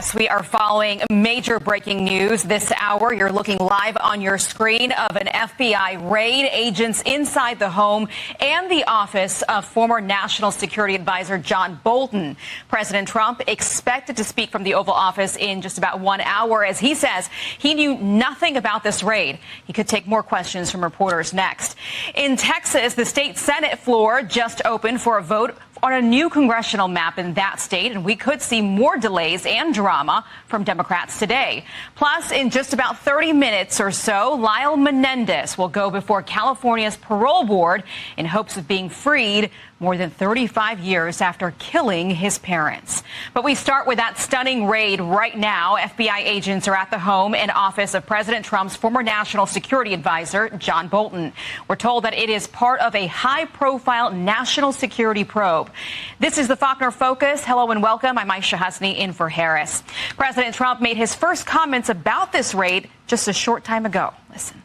Yes, we are following major breaking news this hour. You're looking live on your screen of an FBI raid. Agents inside the home and the office of former National Security Advisor John Bolton. President Trump expected to speak from the Oval Office in just about 1 hour, as he says he knew nothing about this raid. He could take more questions from reporters next. In Texas, the state Senate floor just opened for a vote on a new congressional map in that state, and we could see more delays and drama from Democrats today. Plus, in just about 30 minutes or so, Lyle Menendez will go before California's parole board in hopes of being freed more than 35 years after killing his parents. But we start with that stunning raid right now. FBI agents are at the home and office of President Trump's former National Security Advisor, John Bolton. We're told that it is part of a high-profile national security probe. This is the Faulkner Focus. Hello and welcome. I'm Aisha Hasni in for Harris. President Trump made his first comments about this raid just a short time ago. Listen.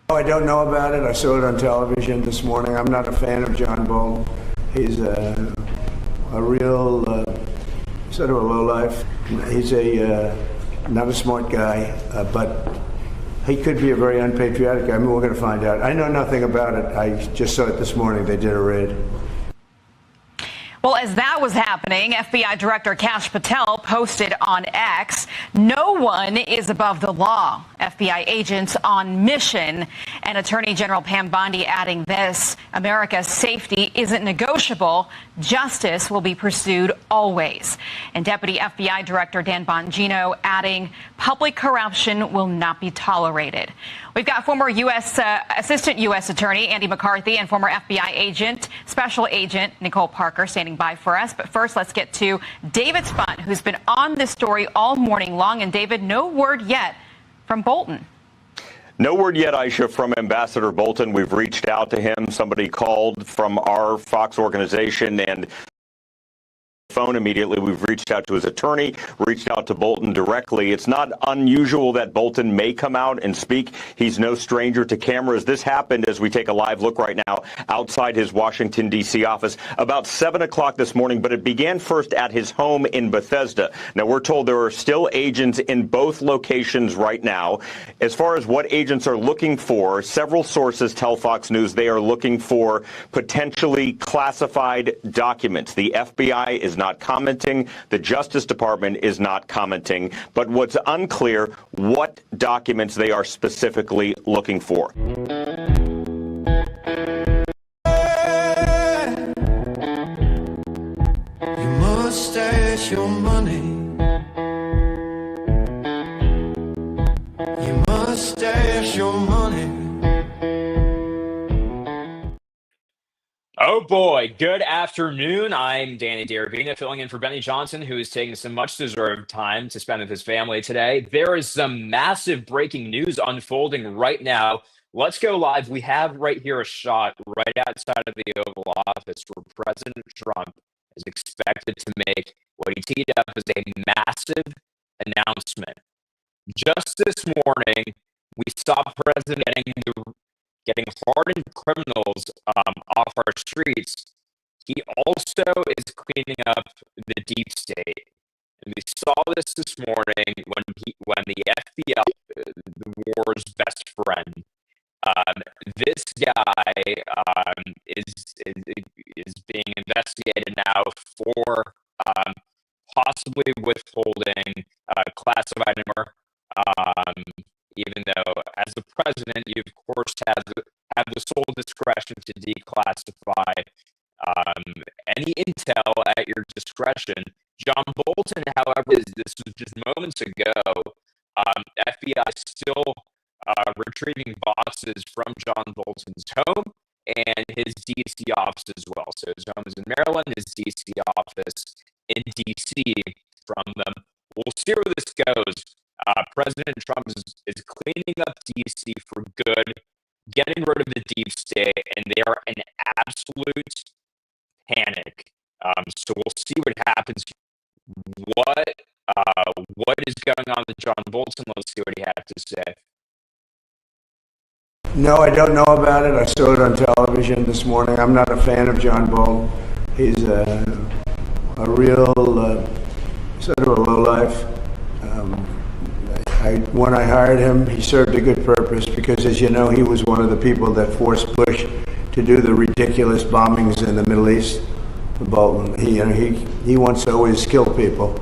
I don't know about it. I saw it on television this morning. I'm not a fan of John Bolton. He's a real sort of a lowlife. He's not a smart guy, but he could be a very unpatriotic guy. I mean, we're going to find out. I know nothing about it. I just saw it this morning. They did a raid. Well, as that was happening, FBI Director Kash Patel posted on X, "No one is above the law. FBI agents on mission." And Attorney General Pam Bondi adding this: "America's safety isn't negotiable. Justice will be pursued always." And Deputy FBI Director Dan Bongino adding, "Public corruption will not be tolerated." We've got former Assistant U.S. Attorney Andy McCarthy and former FBI agent, Special Agent Nicole Parker standing by for us. But first, let's get to David Spunt, who's been on this story all morning long. And David, no word yet from Bolton. No word yet, Aisha, from Ambassador Bolton. We've reached out to him. Somebody called from our Fox organization and phone immediately. We've reached out to his attorney, reached out to Bolton directly. It's not unusual that Bolton may come out and speak. He's no stranger to cameras. This happened, as we take a live look right now, outside his Washington, D.C. office about 7 o'clock this morning, but it began first at his home in Bethesda. Now, we're told there are still agents in both locations right now. As far as what agents are looking for, several sources tell Fox News they are looking for potentially classified documents. The FBI is not commenting. The Justice Department is not commenting. But what's unclear, what documents they are specifically looking for. You must stash your money. You must stash your money. Oh boy, good afternoon. I'm Danny D'Arvina, filling in for Benny Johnson, who is taking some much-deserved time to spend with his family today. There is some massive breaking news unfolding right now. Let's go live. We have right here a shot right outside of the Oval Office where President Trump is expected to make what he teed up as a massive announcement. Just this morning, we saw President getting hardened criminals off our streets. He also is cleaning up the deep state. And we saw this morning when the FBI, the war's best friend, this guy is being investigated now for possibly withholding classified information. Even though, as the president, you of course have the sole discretion to declassify any intel at your discretion. John Bolton, however, this was just moments ago. FBI still retrieving boxes from John Bolton's home and his D.C. office as well. So his home is in Maryland, his D.C. office in D.C. from them. We'll see where this goes. President Trump is cleaning up D.C. for good, getting rid of the deep state, and they are in absolute panic. So we'll see what happens. What is going on with John Bolton? Let's see what he had to say. No, I don't know about it. I saw it on television this morning. I'm not a fan of John Bolton. He's a real sort of a lowlife. life. When I hired him, he served a good purpose because, as you know, he was one of the people that forced Bush to do the ridiculous bombings in the Middle East. Bolton, he wants to always kill people,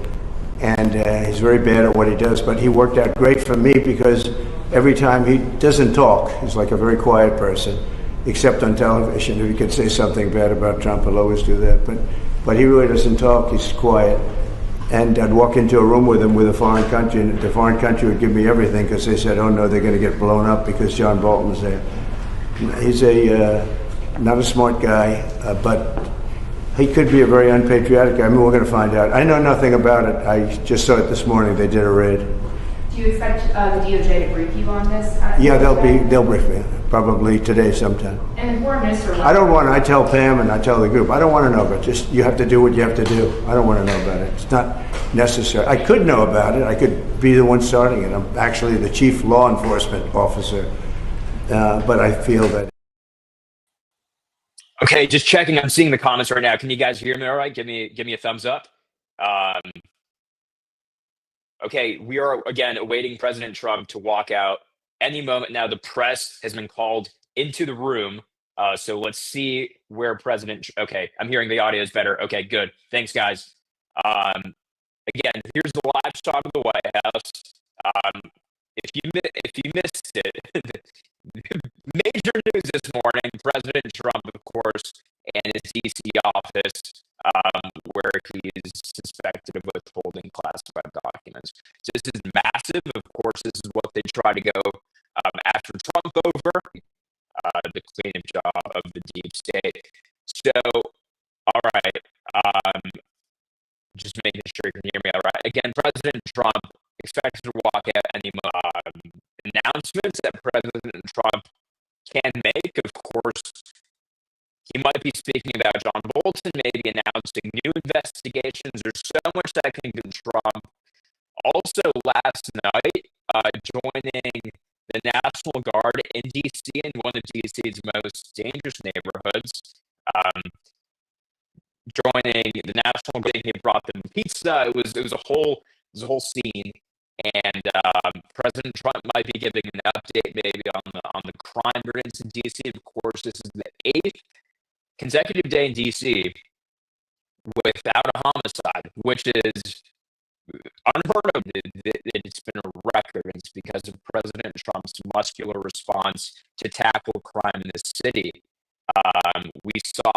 and he's very bad at what he does. But he worked out great for me because every time he doesn't talk, he's like a very quiet person, except on television. If he could say something bad about Trump, he'll always do that. But he really doesn't talk. He's quiet. And I'd walk into a room with him with a foreign country, and the foreign country would give me everything because they said, "Oh no, they're going to get blown up because John Bolton's there." He's not a smart guy, but he could be a very unpatriotic guy. I mean, we're going to find out. I know nothing about it. I just saw it this morning. They did a raid. Do you expect the DOJ to brief you on this? Yeah, they'll brief me probably today sometime. And the foreign minister. I tell Pam and I tell the group, I don't want to know, but just you have to do what you have to do. I don't want to know about it. It's not necessary. I could know about it. I could be the one starting it. I'm actually the chief law enforcement officer, but I feel that. Okay, just checking. I'm seeing the comments right now. Can you guys hear me all right? Give me a thumbs up. Okay, we are, again, awaiting President Trump to walk out any moment now. The press has been called into the room. So let's see where okay, I'm hearing the audio is better. Okay, good. Thanks, guys. Again, here's the live shot of the White House. If you missed it, major news this morning, President Trump, of course, and his D.C. office, where he's suspected of withholding classified documents. So this is massive. Of course, this is what they try to go after Trump over, the cleanup job of the deep state. So, all right, just making sure you can hear me all right. Again, President Trump expects to walk out any announcements that President Trump can make. Of course, he might be speaking about John Bolton, maybe announcing new investigations. There's so much that can go Trump. Also, last night, joining the National Guard in D.C., in one of D.C.'s most dangerous neighborhoods, joining the National Guard, he brought them pizza. It was a whole scene. And President Trump might be giving an update maybe on the crime rates in D.C. Of course, this is the 8th consecutive day in D.C. without a homicide, which is unheard of. It's been a record. It's because of President Trump's muscular response to tackle crime in the city. We saw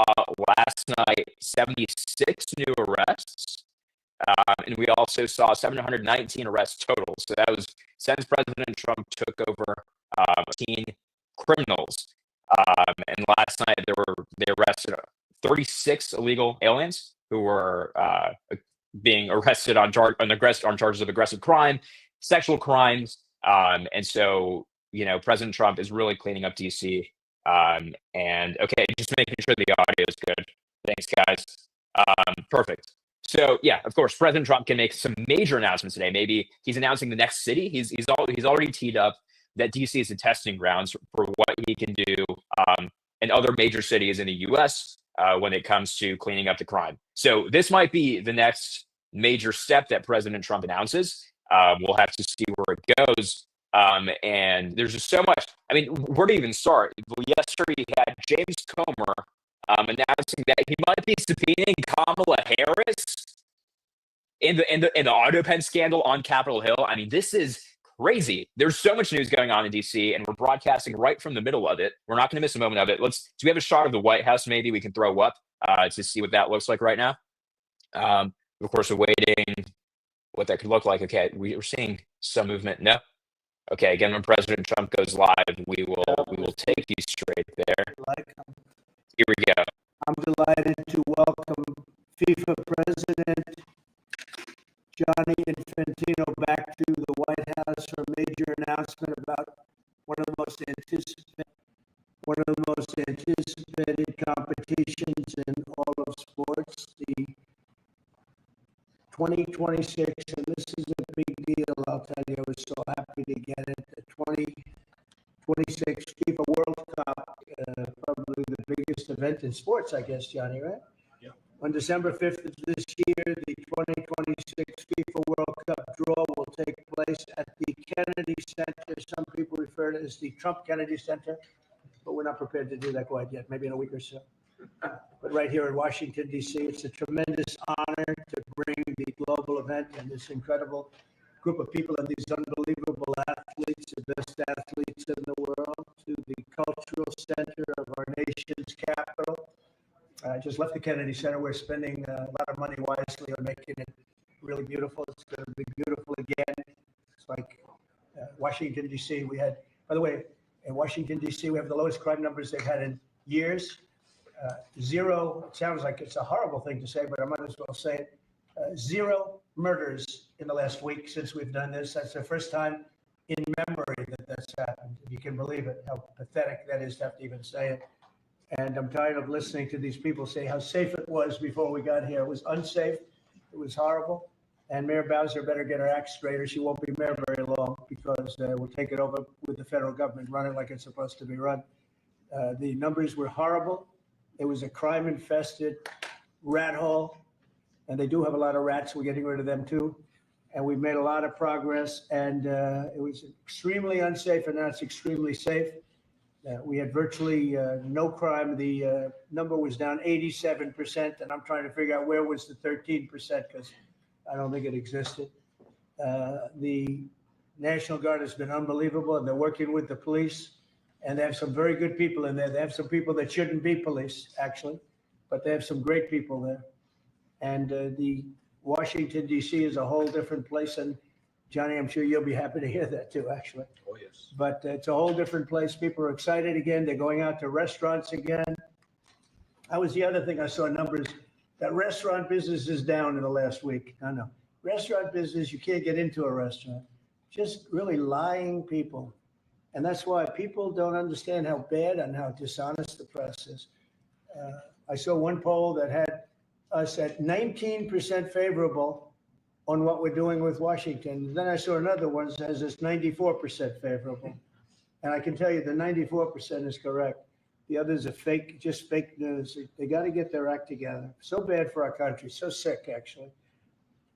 last night 76 new arrests. And we also saw 719 arrests total. So that was since President Trump took over 18 criminals. And last night they arrested 36 illegal aliens who were being arrested on charges of aggressive crime, sexual crimes. And so, President Trump is really cleaning up DC. And okay, just making sure the audio is good. Thanks, guys. Perfect. So yeah, of course, President Trump can make some major announcements today. Maybe he's announcing the next city. He's already teed up that DC is the testing grounds for what he can do in other major cities in the U.S. When it comes to cleaning up the crime. So this might be the next major step that President Trump announces. We'll have to see where it goes. And there's just so much. I mean, where to even start? Well, yesterday he had James Comer announcing that he might be subpoenaing Kamala Harris in the auto pen scandal on Capitol Hill. I mean, this is crazy. There's so much news going on in DC, and we're broadcasting right from the middle of it. We're not going to miss a moment of it. Do we have a shot of the White House? Maybe we can throw up to see what that looks like right now. Of course, awaiting what that could look like. Okay, we're seeing some movement. No. Okay, again, when President Trump goes live, we will take you straight there. Here we go. I'm delighted to welcome FIFA President Gianni Infantino back to the White House for a major announcement about one of the most anticipated competitions in all of sports, the 2026, and this is a big deal, I'll tell you. I was so happy to get it. The 2026 FIFA World Cup, probably the biggest event in sports, I guess, Johnny, right? Yeah. On December 5th of this year, the 2026 FIFA World Cup people refer to it as the Trump Kennedy Center, but we're not prepared to do that quite yet, maybe in a week or so. But right here in Washington, D.C., it's a tremendous honor to bring the global event and this incredible group of people and these unbelievable athletes, the best athletes in the world, to the cultural center of our nation's capital. I just left the Kennedy Center. We're spending a lot of money wisely on making it really beautiful. It's going to be beautiful again. It's like Washington, D.C. We had, by the way, in Washington, D.C., we have the lowest crime numbers they've had in years. Zero, it sounds like it's a horrible thing to say, but I might as well say it. Zero murders in the last week since we've done this. That's the first time in memory that that's happened. If you can believe it, how pathetic that is to have to even say it. And I'm tired of listening to these people say how safe it was before we got here. It was unsafe. It was horrible. And Mayor Bowser better get her act straight or she won't be mayor very long, because we'll take it over with the federal government, run it like it's supposed to be run. The numbers were horrible. It was a crime-infested rat hole. And they do have a lot of rats. We're getting rid of them too. And we've made a lot of progress. And it was extremely unsafe, and now it's extremely safe. We had virtually no crime. The number was down 87%, and I'm trying to figure out where was the 13%, because I don't think it existed. The National Guard has been unbelievable, and they're working with the police, and they have some very good people in there. They have some people that shouldn't be police, actually, but they have some great people there. And the Washington, D.C. is a whole different place, and Johnny, I'm sure you'll be happy to hear that too, actually. Oh, yes. But it's a whole different place. People are excited again. They're going out to restaurants again. That was the other thing I saw numbers. That restaurant business is down in the last week. I know. Restaurant business, you can't get into a restaurant. Just really lying people. And that's why people don't understand how bad and how dishonest the press is. I saw one poll that had us at 19% favorable on what we're doing with Washington. Then I saw another one that says it's 94% favorable. And I can tell you the 94% is correct. The others are fake, just fake news. They got to get their act together. So bad for our country, so sick, actually.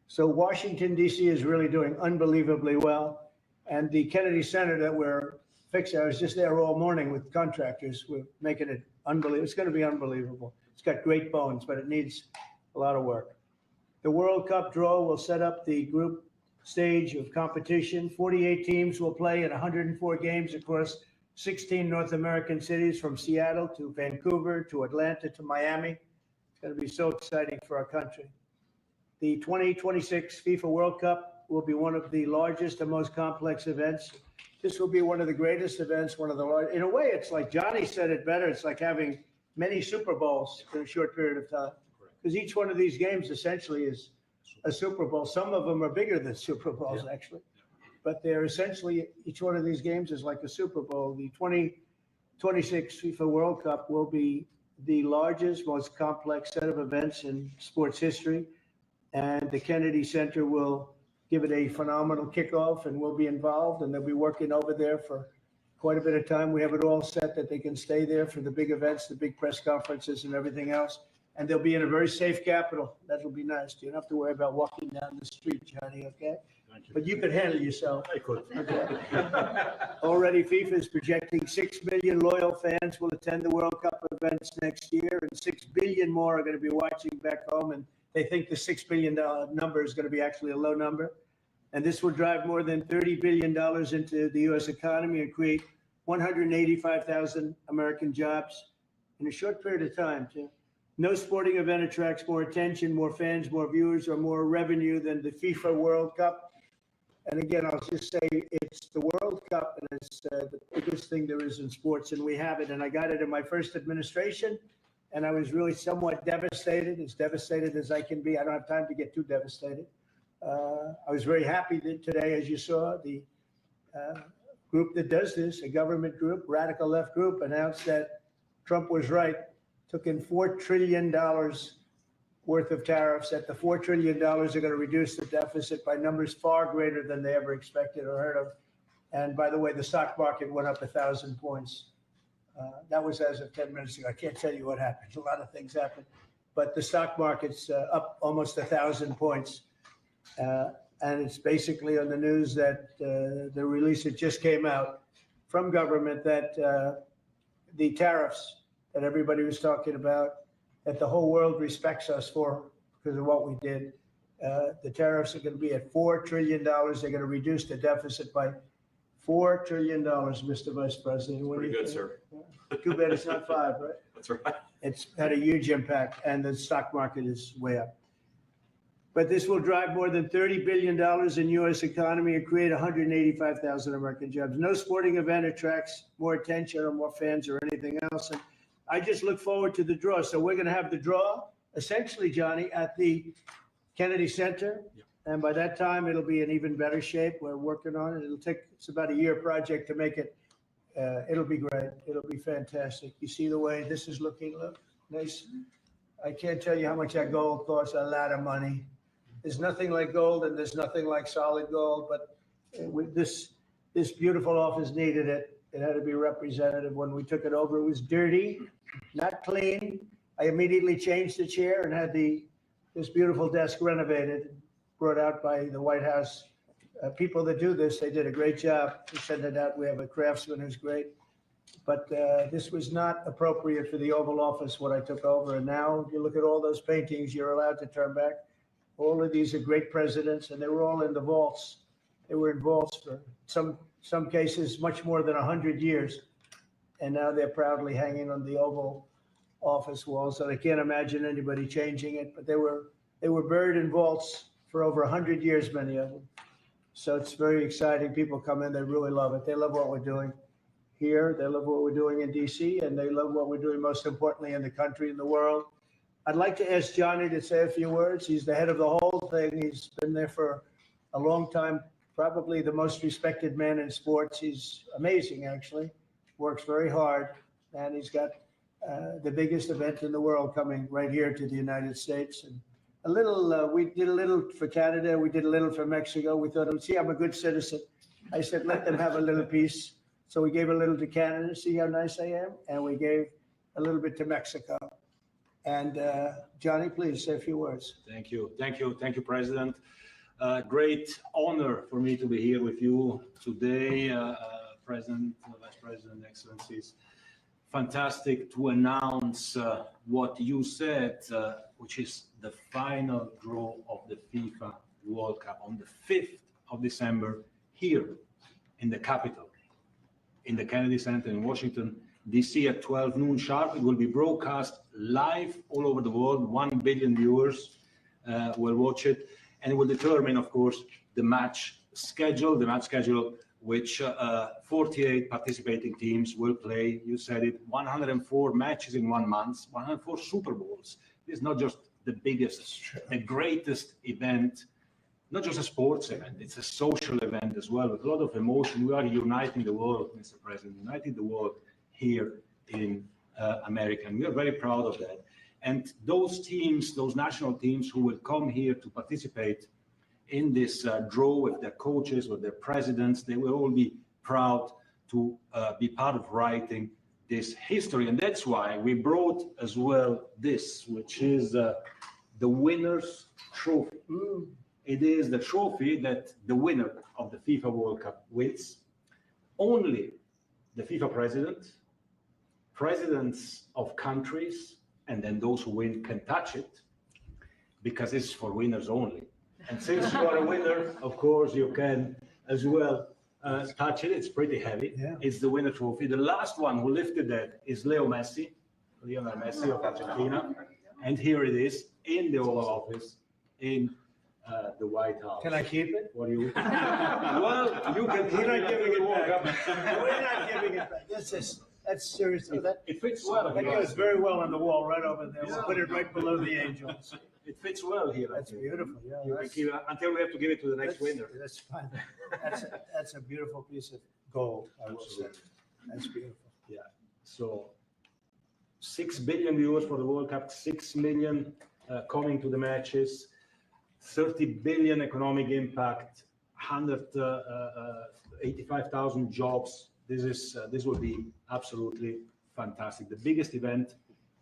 So Washington, D.C. is really doing unbelievably well. And the Kennedy Center that we're fixing, I was just there all morning with contractors. We're making it unbelievable. It's going to be unbelievable. It's got great bones, but it needs a lot of work. The World Cup draw will set up the group stage of competition. 48 teams will play in 104 games across 16 North American cities, from Seattle to Vancouver to Atlanta to Miami. It's going to be so exciting for our country. The 2026 FIFA World Cup will be one of the largest and most complex events. This will be one of the greatest events, one of the largest. In a way, it's like Johnny said it better. It's like having many Super Bowls in a short period of time. Because each one of these games essentially is a Super Bowl. Some of them are bigger than Super Bowls, actually. But they're essentially, each one of these games is like a Super Bowl. The 2026 FIFA World Cup will be the largest, most complex set of events in sports history. And the Kennedy Center will give it a phenomenal kickoff, and we'll be involved, and they'll be working over there for quite a bit of time. We have it all set that they can stay there for the big events, the big press conferences and everything else. And they'll be in a very safe capital. That'll be nice. You don't have to worry about walking down the street, Johnny, okay? Thank you. But you could handle yourself. I could. Okay. Already, FIFA is projecting 6 million loyal fans will attend the World Cup events next year, and 6 billion more are going to be watching back home. And they think the $6 billion number is going to be actually a low number. And this will drive more than $30 billion into the U.S. economy and create 185,000 American jobs in a short period of time, too. No sporting event attracts more attention, more fans, more viewers, or more revenue than the FIFA World Cup. And again, I'll just say it's the World Cup, and it's the biggest thing there is in sports, and we have it. And I got it in my first administration, and I was really somewhat devastated, as devastated as I can be. I don't have time to get too devastated. I was very happy that today, as you saw, the group that does this, a government group, radical left group, announced that Trump was right. Took in $4 trillion worth of tariffs. That the $4 trillion are going to reduce the deficit by numbers far greater than they ever expected or heard of. And by the way, the stock market went up 1,000 points. That was as of 10 minutes ago. I can't tell you what happened. A lot of things happened. But the stock market's up almost 1,000 points. And it's basically on the news that the release that just came out from government that the tariffs that everybody was talking about, that the whole world respects us for because of what we did. The tariffs are going to be at $4 trillion. They're going to reduce the deficit by $4 trillion, Mr. Vice President. What do you Pretty good, think? sir. Too bad it's not 5, right? That's right. It's had a huge impact, and the stock market is way up. But this will drive more than $30 billion in U.S. economy and create 185,000 American jobs. No sporting event attracts more attention or more fans or anything else. And I just look forward to the draw. So we're going to have the draw, essentially, Johnny, at the Kennedy Center. Yeah. And by that time, it'll be in even better shape. We're working on it. It's about a year project to make it. It'll be great. It'll be fantastic. You see the way this is looking? Look, nice. I can't tell you how much that gold costs. A lot of money. There's nothing like gold, and there's nothing like solid gold. But this beautiful office needed it. It had to be representative. When we took it over, it was dirty, not clean. I immediately changed the chair and had this beautiful desk renovated, brought out by the White House. People that do this, they did a great job. We send it out. We have a craftsman who's great. But this was not appropriate for the Oval Office when I took over. And now you look at all those paintings you're allowed to turn back. All of these are great presidents, and they were all in the vaults. They were in vaults for some cases much more than 100 years. And now they're proudly hanging on the Oval Office walls. So I can't imagine anybody changing it. But they were buried in vaults for over 100 years, many of them. So it's very exciting. People come in, they really love it. They love what we're doing here. They love what we're doing in D.C., and they love what we're doing, most importantly, in the country and the world. I'd like to ask Johnny to say a few words. He's the head of the whole thing. He's been there for a long time, probably the most respected man in sports. He's amazing, actually. Works very hard, and he's got the biggest event in the world coming right here to the United States. And we did a little for Canada. We did a little for Mexico. We thought, see, I'm a good citizen. I said, let them have a little piece. So we gave a little to Canada. See how nice I am? And we gave a little bit to Mexico. And Johnny, please say a few words. Thank you, President. Great honor for me to be here with you today, President, Vice President, Excellencies. Fantastic to announce what you said, which is the final draw of the FIFA World Cup on the 5th of December here in the capital, in the Kennedy Center in Washington, D.C. at 12 noon sharp. It will be broadcast live all over the world. 1 billion viewers will watch it, and it will determine, of course, the match schedule, which 48 participating teams will play. You said it, 104 matches in 1 month, 104 Super Bowls. This is not just the biggest, the greatest event, not just a sports event, it's a social event as well, with a lot of emotion. We are uniting the world, Mr. President, uniting the world here in America, and we are very proud of that. And those teams, those national teams who will come here to participate in this draw with their coaches, with their presidents, they will all be proud to be part of writing this history. And that's why we brought as well this, which is the winner's trophy. It is the trophy that the winner of the FIFA World Cup wins. Only the FIFA presidents of countries, and then those who win can touch it, because it's for winners only. And since you are a winner, of course, you can as well touch it. It's pretty heavy. Yeah. It's the winner trophy. The last one who lifted that is Lionel Messi of Argentina. And here it is in the Oval Office in the White House. Can I keep it? What do you? Well, you can. We're not giving it back. We're not giving it back. That's serious. It fits well. That goes very well on the wall right over there. We'll put it right below the angels. It fits well here. That's beautiful. Yeah, You can keep it until we have to give it to the next winner. That's fine. That's a beautiful piece of gold, I will say. That's beautiful. Yeah. So 6 billion viewers for the World Cup, 6 million coming to the matches, 30 billion economic impact, 185,000 jobs. This will be absolutely fantastic. The biggest event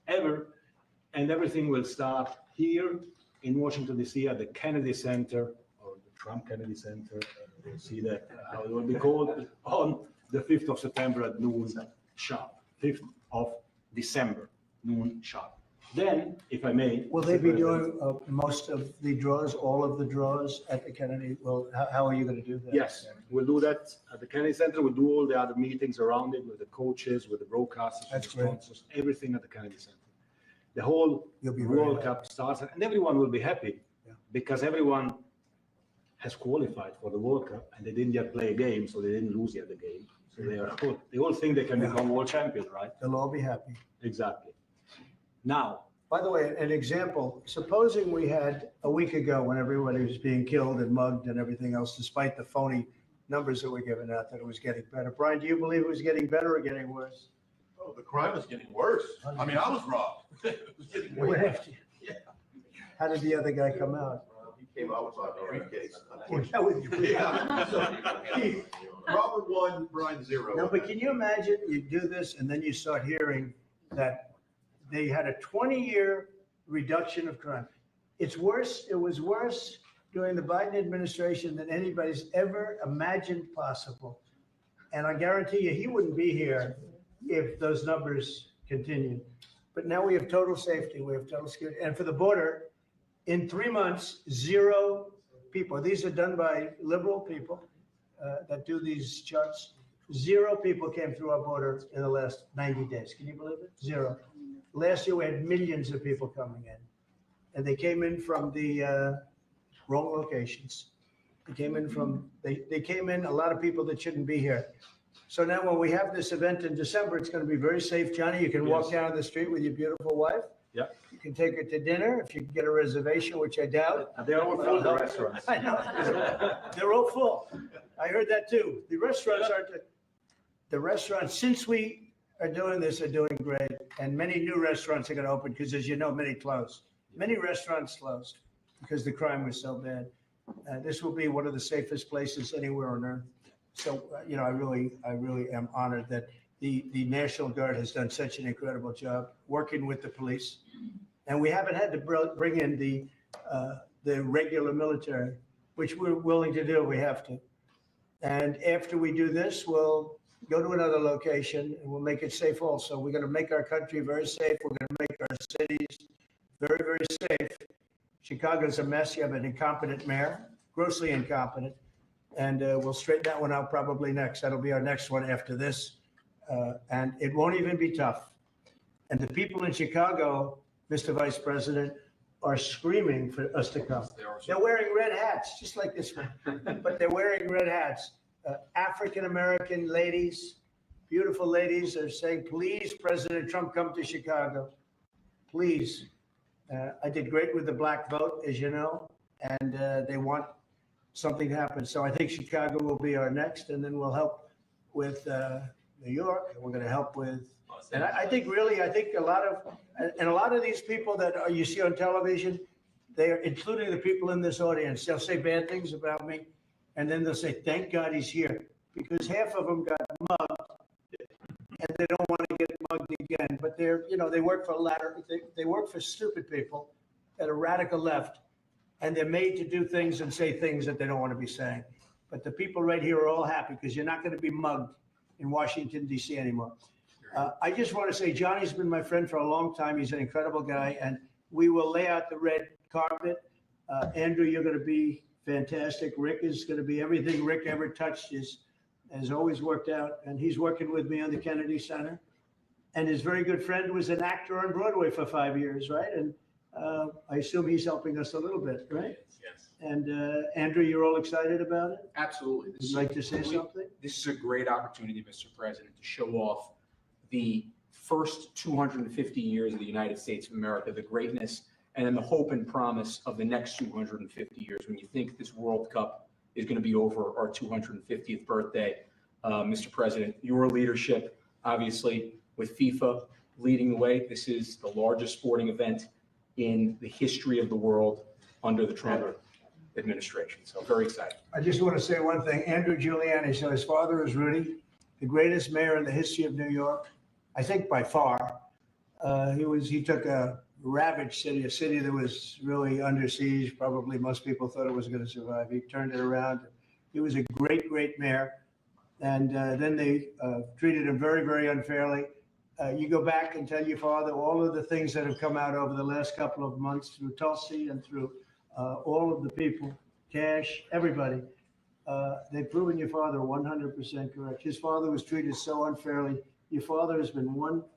ever, and everything will start here in Washington, D.C. at the Kennedy Center, or the Trump Kennedy Center. We'll see that how it will be called on the 5th of September at noon sharp. 5th of December, noon sharp. Then, if I may. Will they Mr. be President, doing most of the draws, all of the draws at the Kennedy? Well, how are you going to do that? Yes, we'll do that at the Kennedy Center. We'll do all the other meetings around it with the coaches, with the broadcasters, with That's the great. sponsors, everything at the Kennedy Center. The whole You'll be very World happy. Cup starts, and everyone will be happy Yeah. because everyone has qualified for the World Cup, and they didn't yet play a game, so they didn't lose yet the game. So they all think they can become world champions, right? They'll all be happy. Exactly. Now, By the way, an example, supposing we had a week ago when everybody was being killed and mugged and everything else, despite the phony numbers that were given out, that it was getting better. Brian, do you believe it was getting better or getting worse? Oh, the crime was getting worse. I mean, I was robbed. It was getting way worse. How did the other guy come out? He came out with a briefcase. Yeah, with your- Yeah. So, Robert won, Brian zero. No, but can you imagine you do this and then you start hearing that they had a 20-year reduction of crime. It was worse during the Biden administration than anybody's ever imagined possible. And I guarantee you, he wouldn't be here if those numbers continued. But now we have total safety, we have total security. And for the border, in 3 months, 0 people, these are done by liberal people that do these charts. 0 people came through our border in the last 90 days. Can you believe it? 0. Last year, we had millions of people coming in. And they came in from the wrong locations. They came in, a lot of people that shouldn't be here. So now when we have this event in December, it's going to be very safe. Johnny, you can walk Yes. down the street with your beautiful wife. yeah, You can take her to dinner if you can get a reservation, which I doubt. they're all full, the restaurants. I know. They're all full. I heard that too. The restaurants since we are doing this, are doing great. And many new restaurants are going to open because, as you know, many closed. Many restaurants closed because the crime was so bad. This will be one of the safest places anywhere on earth. So, I really am honored that the National Guard has done such an incredible job working with the police. And we haven't had to bring in the regular military, which we're willing to do if we have to. And after we do this, we'll go to another location and we'll make it safe also. We're going to make our country very safe. We're going to make our cities very, very safe. Chicago's a mess. You have an incompetent mayor, grossly incompetent. And we'll straighten that one out probably next. That'll be our next one after this. And it won't even be tough. And the people in Chicago, Mr. Vice President, are screaming for us to come. They're wearing red hats, just like this one, but they're wearing red hats. African-American ladies, beautiful ladies are saying, please, President Trump, come to Chicago. Please. I did great with the black vote, as you know, and they want something to happen. So I think Chicago will be our next, and then we'll help with New York, and we're going to help with, and I think a lot of these people that you see on television, they are, including the people in this audience, they'll say bad things about me, and then they'll say, thank God he's here, because half of them got mugged, and they don't want to get mugged again. But they work for they work for stupid people that are radical left, and they're made to do things and say things that they don't want to be saying. But the people right here are all happy because you're not going to be mugged in Washington, D.C. anymore. I just want to say Johnny's been my friend for a long time. He's an incredible guy, and we will lay out the red carpet. Andrew, you're going to be fantastic. Rick is going to be everything Rick ever touched has always worked out, and he's working with me on the Kennedy Center. And his very good friend was an actor on Broadway for 5 years, right? And I assume he's helping us a little bit, right? Yes. And Andrew, you're all excited about it? Absolutely. Would you like to say something? This is a great opportunity, Mr. President, to show off the first 250 years of the United States of America, the greatness, and then the hope and promise of the next 250 years. When you think this World Cup is going to be over our 250th birthday, Mr. President, your leadership, obviously, with FIFA leading the way, this is the largest sporting event in the history of the world under the Trump administration. So very excited. I just want to say one thing. Andrew Giuliani, so his father is Rudy, the greatest mayor in the history of New York, I think by far. He took a ravaged city, a city that was really under siege. Probably most people thought it was going to survive. He turned it around. He was a great, great mayor. And then they treated him very, very unfairly. You go back and tell your father all of the things that have come out over the last couple of months through Tulsi and through all of the people, Cash, everybody. They've proven your father 100% correct. His father was treated so unfairly. Your father has been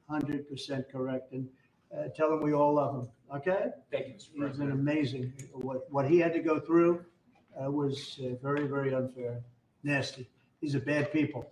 100% correct. And tell him we all love him. Okay? Thank you, Mr. He's been President. amazing. What he had to go through was very, very unfair, nasty. These are bad people.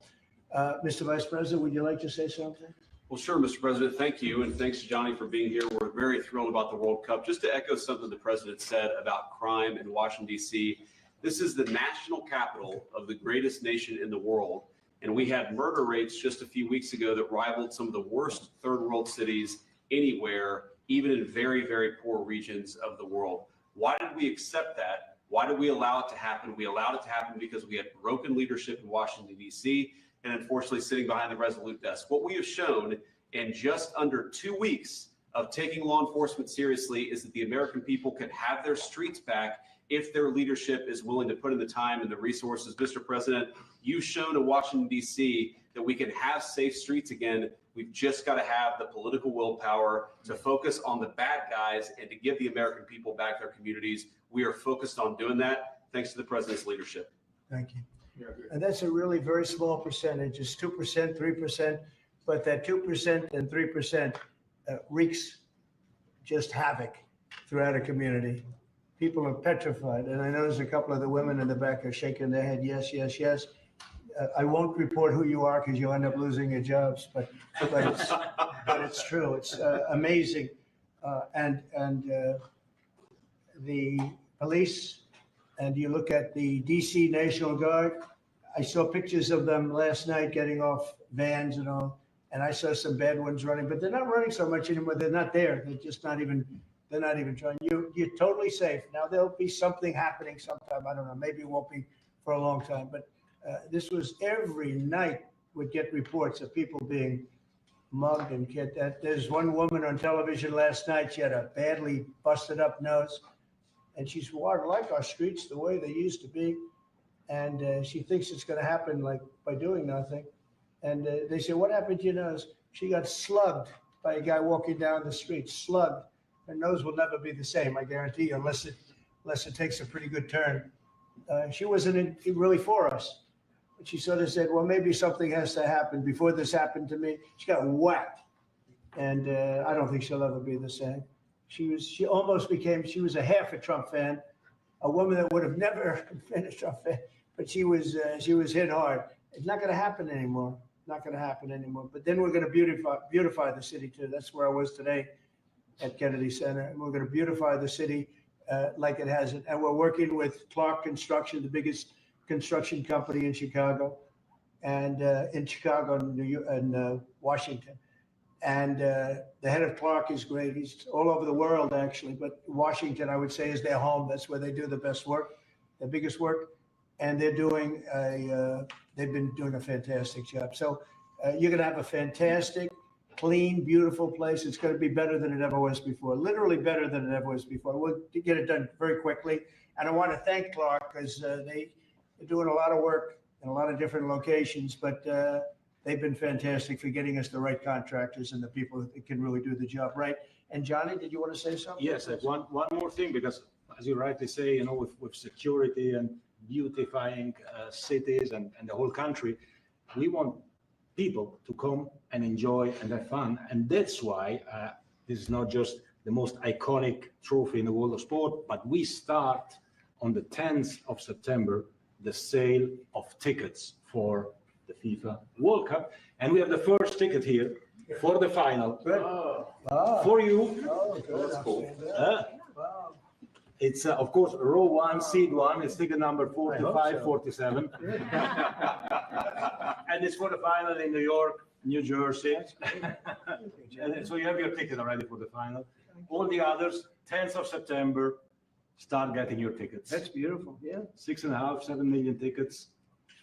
Mr. Vice President, would you like to say something? Well, sure, Mr. President. Thank you. And thanks to Johnny for being here. We're very thrilled about the World Cup. Just to echo something the president said about crime in Washington, D.C., this is the national capital of the greatest nation in the world. And we had murder rates just a few weeks ago that rivaled some of the worst third world cities anywhere, even in very, very poor regions of the world. Why did we accept that? Why did we allow it to happen? We allowed it to happen because we had broken leadership in Washington, D.C., and unfortunately sitting behind the Resolute desk. What we have shown in just under 2 weeks of taking law enforcement seriously is that the American people can have their streets back if their leadership is willing to put in the time and the resources. Mr. President, you've shown in Washington, D.C. that we can have safe streets again. We've just got to have the political willpower to focus on the bad guys and to give the American people back their communities. We are focused on doing that thanks to the president's leadership. Thank you. And that's a really very small percentage. It's 2%, 3%, but that 2% and 3% wreaks just havoc throughout a community. People are petrified. And I know there's a couple of the women in the back are shaking their head, yes, yes, yes. I won't report who you are because you'll end up losing your jobs, but it's true. It's amazing. And the police, and you look at the DC National Guard, I saw pictures of them last night getting off vans and all, and I saw some bad ones running, but they're not running so much anymore. They're not there. They're just not even, they're not even trying. You're totally safe. Now there'll be something happening sometime. I don't know. Maybe it won't be for a long time, but this was every night would get reports of people being mugged and get that. There's one woman on television last night. She had a badly busted up nose. And she's, well, I like our streets the way they used to be. And she thinks it's going to happen like by doing nothing. And they say, what happened to your nose? She got slugged by a guy walking down the street, slugged. Her nose will never be the same, I guarantee you, unless it takes a pretty good turn. She wasn't really for us. But she sort of said, well, maybe something has to happen. Before this happened to me, she got whacked. And I don't think she'll ever be the same. She almost became, she was a half a Trump fan, a woman that would have never been a Trump fan, but she was hit hard. It's not going to happen anymore. Not going to happen anymore. But then we're going to beautify the city too. That's where I was today at Kennedy Center. And we're going to beautify the city like it hasn't. And we're working with Clark Construction, the biggest construction company in Chicago, and in Chicago and Washington. And the head of Clark is great. He's all over the world, actually. But Washington, I would say, is their home. That's where they do the best work, the biggest work. And they're doing they've been doing a fantastic job. So you're going to have a fantastic, clean, beautiful place. It's going to be better than it ever was before, literally better than it ever was before. We'll get it done very quickly. And I want to thank Clark because they're doing a lot of work in a lot of different locations. But they've been fantastic for getting us the right contractors and the people that can really do the job right. And Johnny, did you want to say something? Yes, one more thing, because as you rightly say, with security and beautifying cities and the whole country, we want people to come and enjoy and have fun. And that's why this is not just the most iconic trophy in the world of sport, but we start on the 10th of September, the sale of tickets for the FIFA World Cup, and we have the first ticket here for the final. For you. Oh, That's cool. Wow. It's of course row 1, seed 1. It's ticket number 4547, and it's for the final in New York, New Jersey. And so you have your ticket already for the final. All the others, 10th of September, start getting your tickets. That's beautiful. Yeah. 6.5, 7 million tickets.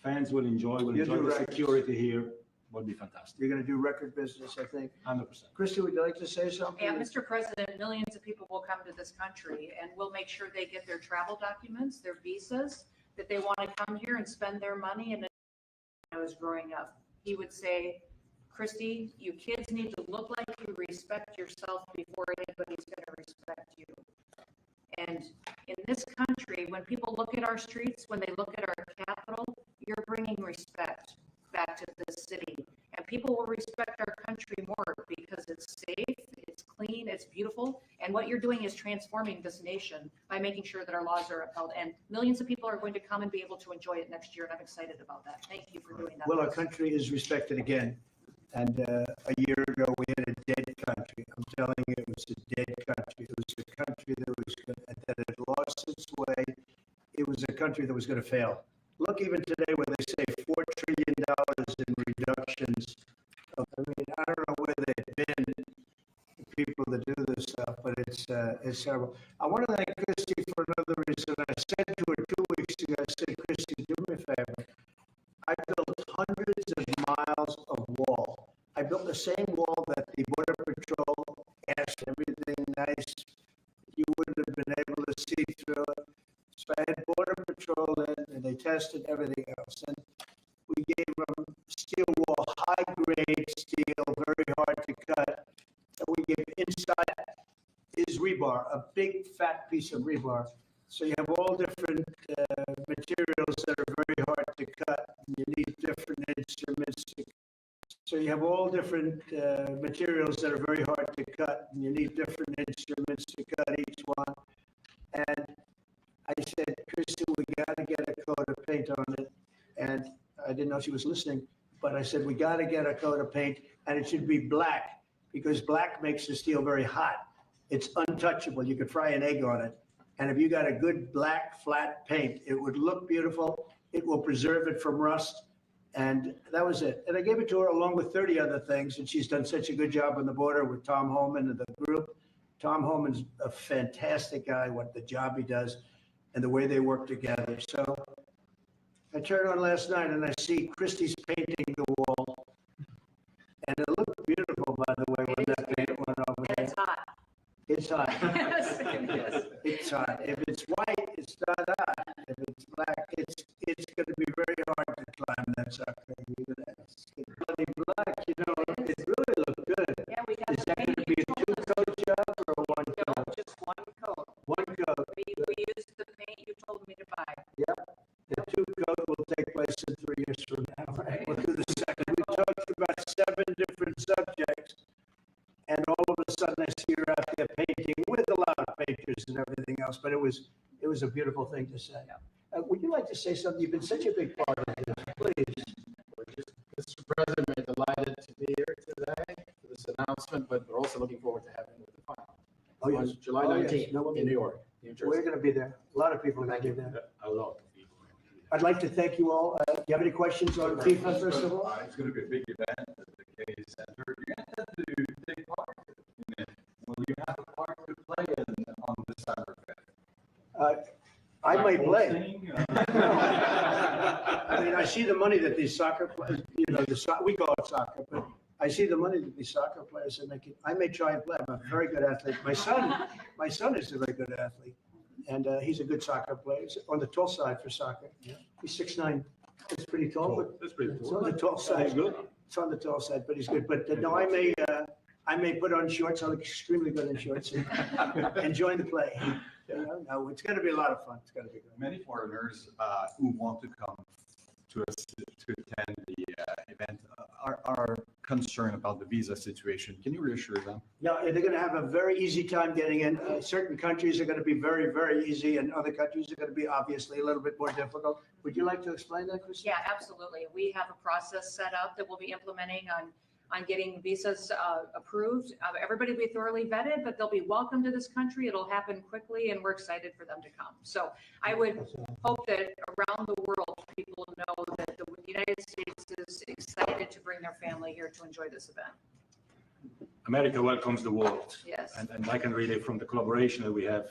Fans will enjoy the security here. Will be fantastic. You're going to do record business, I think. 100%. Christy, would you like to say something? Yeah, Mr. President, millions of people will come to this country, and we'll make sure they get their travel documents, their visas, that they want to come here and spend their money and I was growing up. He would say, Christy, you kids need to look like you respect yourself before anybody's going to respect you. And in this country, when people look at our streets, when they look at our capital, you're bringing respect back to this city. And people will respect our country more because it's safe, it's clean, it's beautiful. And what you're doing is transforming this nation by making sure that our laws are upheld. And millions of people are going to come and be able to enjoy it next year. And I'm excited about that. Thank you for doing that. Well, our country is respected again. And a year ago, we had a dead country. I'm telling you, it was a dead country. It was a country that had lost its way. It was a country that was going to fail. Look, even today, where they say $4 trillion in reductions. I mean, I don't know where they've been, people that do this stuff, but it's terrible. I want to thank Christy for another reason. I said to her 2 weeks ago, I said, Christy, do me a favor. I built hundreds of miles of wall. I built the same wall that the Border Patrol asked, everything nice. You wouldn't have been able to see through it. So I had Border Patrol in, and they tested everything else. And we gave them steel wall, high-grade steel, very hard to cut. And we gave inside is rebar, a big, fat piece of rebar. So you have all different materials that are very hard to cut. You need different instruments. So you have all different materials that are very hard to cut, and you need different instruments to cut each one. And I said, Christy, we got to get a coat of paint on it. And I didn't know she was listening, but I said, we got to get a coat of paint, and it should be black, because black makes the steel very hot. It's untouchable. You could fry an egg on it. And if you got a good black flat paint, it would look beautiful. It will preserve it from rust. And that was it. And I gave it to her along with 30 other things. And she's done such a good job on the border with Tom Homan and the group. Tom Homan's a fantastic guy, what the job he does and the way they work together. So I turned on last night and I see Christy's painting the wall. And it looked beautiful, by the way, when that paint went over there. It's hot. It's hot. Yes, it is. It's hot. If it's white, it's not hot. If it's black, it's going to be very hard to climb that sucker. It's bloody black, you know. It really looked good. Yeah, we got Is that going to be a two-coat job or a one No, coat? just one coat. One coat. We used the paint you told me to buy. Yep. The two-coat will take place in 3 years from now. We'll do the second. We talked about 7 different subjects. And all of a sudden, I see her out there painting with a lot of painters and everything else. But it was a beautiful thing to say. Would you like to say something? You've been such a big part of this. Please. Mr. President, we're delighted to be here today for this announcement, but we're also looking forward to having it with the final. Oh, yes. On July Oh, yes. 19th No, in New York, New Jersey. We're going to be there. A lot of people are going to be there. A lot of people. I'd like to thank you all. Do you have any questions on FIFA, first of all? It's going to be a big event at the Kennedy Center. You're going to have to take part in it. Will you have a part to play in on the soccer field? I might play. I mean, I see the money that these soccer players, we call it soccer, but I see the money that these soccer players are making. I may try and play. I'm a very good athlete. My son is a very good athlete, and he's a good soccer player. He's on the tall side for soccer. He's 6'9". That's pretty tall. But That's pretty it's cool. on the tall side. He's good. It's on the tall side, but he's good. But no, I may put on shorts. I look extremely good in shorts and join the play. No, it's going to be a lot of fun. It's going to be good. Many foreigners who want to come to attend the event are concerned about the visa situation. Can you reassure them? No, they're going to have a very easy time getting in. Certain countries are going to be very, very easy, and other countries are going to be obviously a little bit more difficult. Would you like to explain that, Christine? Yeah, absolutely. We have a process set up that we'll be implementing on getting visas approved. Everybody will be thoroughly vetted, but they'll be welcome to this country. It'll happen quickly, and we're excited for them to come. So I would hope that around the world, people know that the United States is excited to bring their family here to enjoy this event. America welcomes the world. Yes. And I can really, from the collaboration that we have,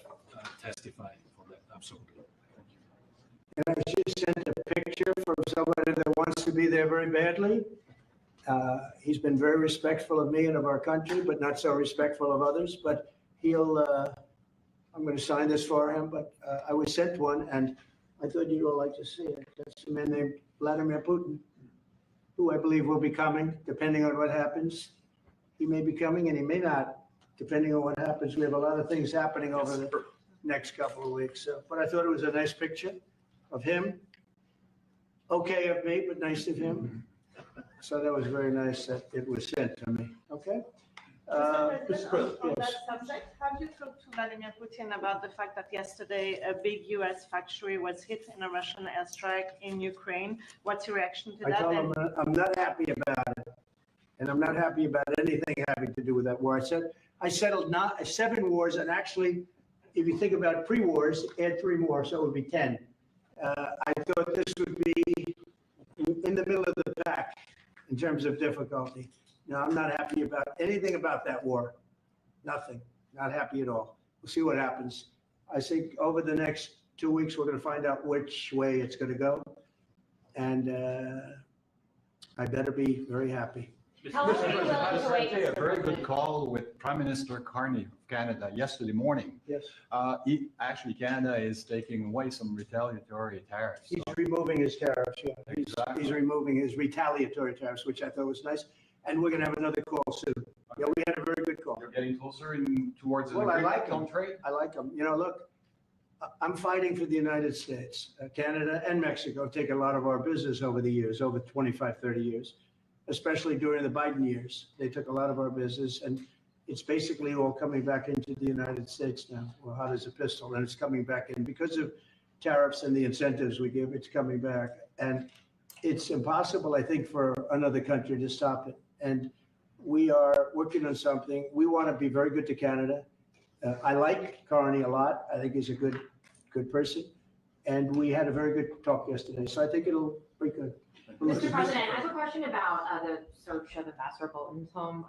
testify for that. Absolutely. And I just sent a picture from somebody that wants to be there very badly. He's been very respectful of me and of our country, but not so respectful of others. But I'm going to sign this for him, but I was sent one, and I thought you'd all like to see it. That's a man named Vladimir Putin. who I believe will be coming, depending on what happens. He may be coming and he may not, depending on what happens. We have a lot of things happening over the next couple of weeks. But I thought it was a nice picture of him. Okay of me, but nice of him. So that was very nice that it was sent to me. Okay? Mr. President, on yes. that subject, have you talked to Vladimir Putin about the fact that yesterday a big U.S. factory was hit in a Russian airstrike in Ukraine? What's your reaction to I that? told him I'm not happy about it. And I'm not happy about anything having to do with that war. I settled 7 wars, and actually, if you think about pre-wars, add 3 more, so it would be 10. I thought this would be in the middle of the pack in terms of difficulty. No, I'm not happy about anything about that war. Nothing. Not happy at all. We'll see what happens. I think over the next 2 weeks, we're going to find out which way it's going to go. And I better be very happy. Mr. President, I had a very good call with Prime Minister Carney of Canada yesterday morning. Yes. Canada is taking away some retaliatory tariffs. He's removing his tariffs, yeah. Exactly. He's removing his retaliatory tariffs, which I thought was nice. And we're going to have another call soon. Yeah, we had a very good call. You're getting closer towards an Well, I agreement like on him. trade. I like him. You know, look, I'm fighting for the United States. Canada and Mexico have taken a lot of our business over the years, over 25, 30 years, especially during the Biden years. They took a lot of our business, and it's basically all coming back into the United States now. Well, hot as a pistol, and it's coming back in. Because of tariffs and the incentives we give, it's coming back. And it's impossible, I think, for another country to stop it. And we are working on something. We want to be very good to Canada. I like Carney a lot. I think he's a good person. And we had a very good talk yesterday. So I think it'll be good. Mr. President, I have a question about the search of Ambassador Bolton's home.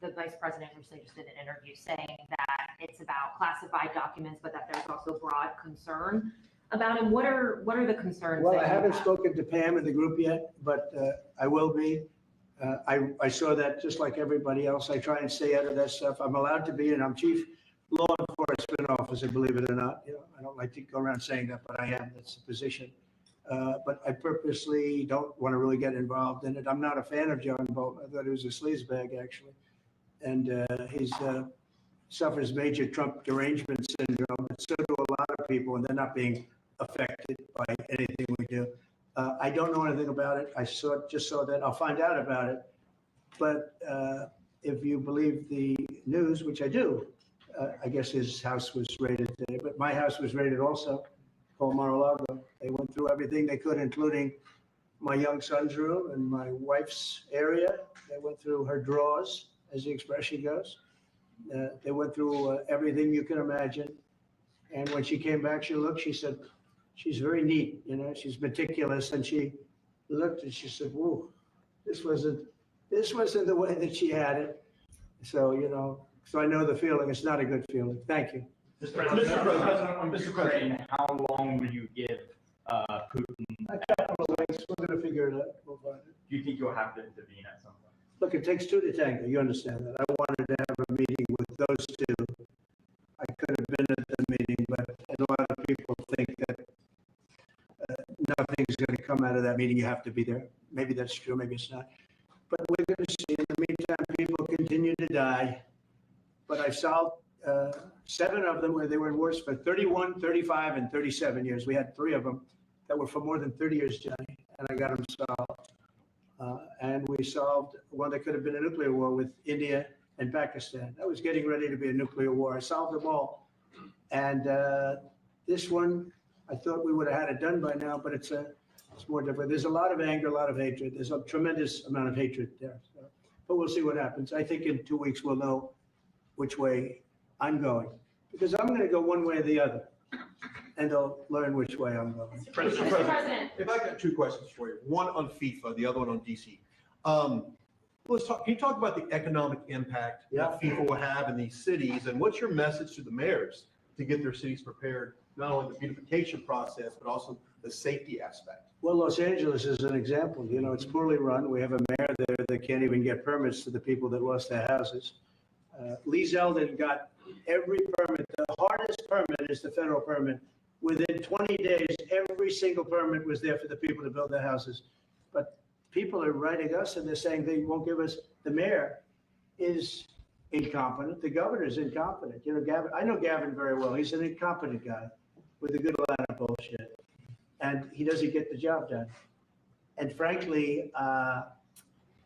The Vice President recently just did an interview saying that it's about classified documents, but that there's also broad concern about him. What are the concerns? Well, that I you haven't have? spoken to Pam in the group yet, but I will be. I saw that just like everybody else. I try and stay out of that stuff. I'm allowed to be, and I'm chief law enforcement officer, believe it or not. You know, I don't like to go around saying that, but I am. That's the position. But I purposely don't want to really get involved in it. I'm not a fan of John Bolton. I thought he was a sleazebag, actually. And he suffers major Trump derangement syndrome, but so do a lot of people, and they're not being affected by anything we do. I don't know anything about it. I just saw that. I'll find out about it. But if you believe the news, which I do, I guess his house was raided today, but my house was raided also, called Mar-a-Lago. They went through everything they could, including my young son's room and my wife's area. They went through her drawers, as the expression goes. They went through everything you can imagine. And when she came back, she said, she's very neat, you know, she's meticulous. And she looked and she said, whoa, this wasn't the way that she had it. So, you know, so I know the feeling. It's not a good feeling. Thank you. Mr. President, how long will you give Putin? A couple of weeks. We're going to figure it out. We'll find it. Do you think you'll have to intervene at some point? Look, it takes 2 to tango. You understand that. I wanted to have a meeting with those 2. I could have been at the meeting, but a lot of people think that nothing's going to come out of that meeting. You have to be there. Maybe that's true. Maybe it's not. But we're going to see. In the meantime, people continue to die. But I solved 7 of them where they were in wars for 31, 35, and 37 years. We had 3 of them that were for more than 30 years, Johnny, and I got them solved. And we solved one that could have been a nuclear war with India and Pakistan. That was getting ready to be a nuclear war. I solved them all. And this one, I thought we would have had it done by now, but it's more different. There's a lot of anger, a lot of hatred. There's a tremendous amount of hatred there. So, but we'll see what happens. I think in 2 weeks we'll know which way I'm going, because I'm going to go one way or the other, and they'll learn which way I'm going. Mr. President, if I got 2 questions for you, one on FIFA, the other one on DC. Let's talk. Can you talk about the economic impact that FIFA will have in these cities, and what's your message to the mayors to get their cities prepared, not only the beautification process, but also the safety aspect? Well, Los Angeles is an example. You know, it's poorly run. We have a mayor there that can't even get permits to the people that lost their houses. Lee Zeldin got every permit. The hardest permit is the federal permit. Within 20 days, every single permit was there for the people to build their houses. But people are writing us and they're saying they won't give us, the mayor is incompetent. The governor is incompetent. You know, Gavin, I know Gavin very well. He's an incompetent guy with a good lot of bullshit. And he doesn't get the job done. And frankly,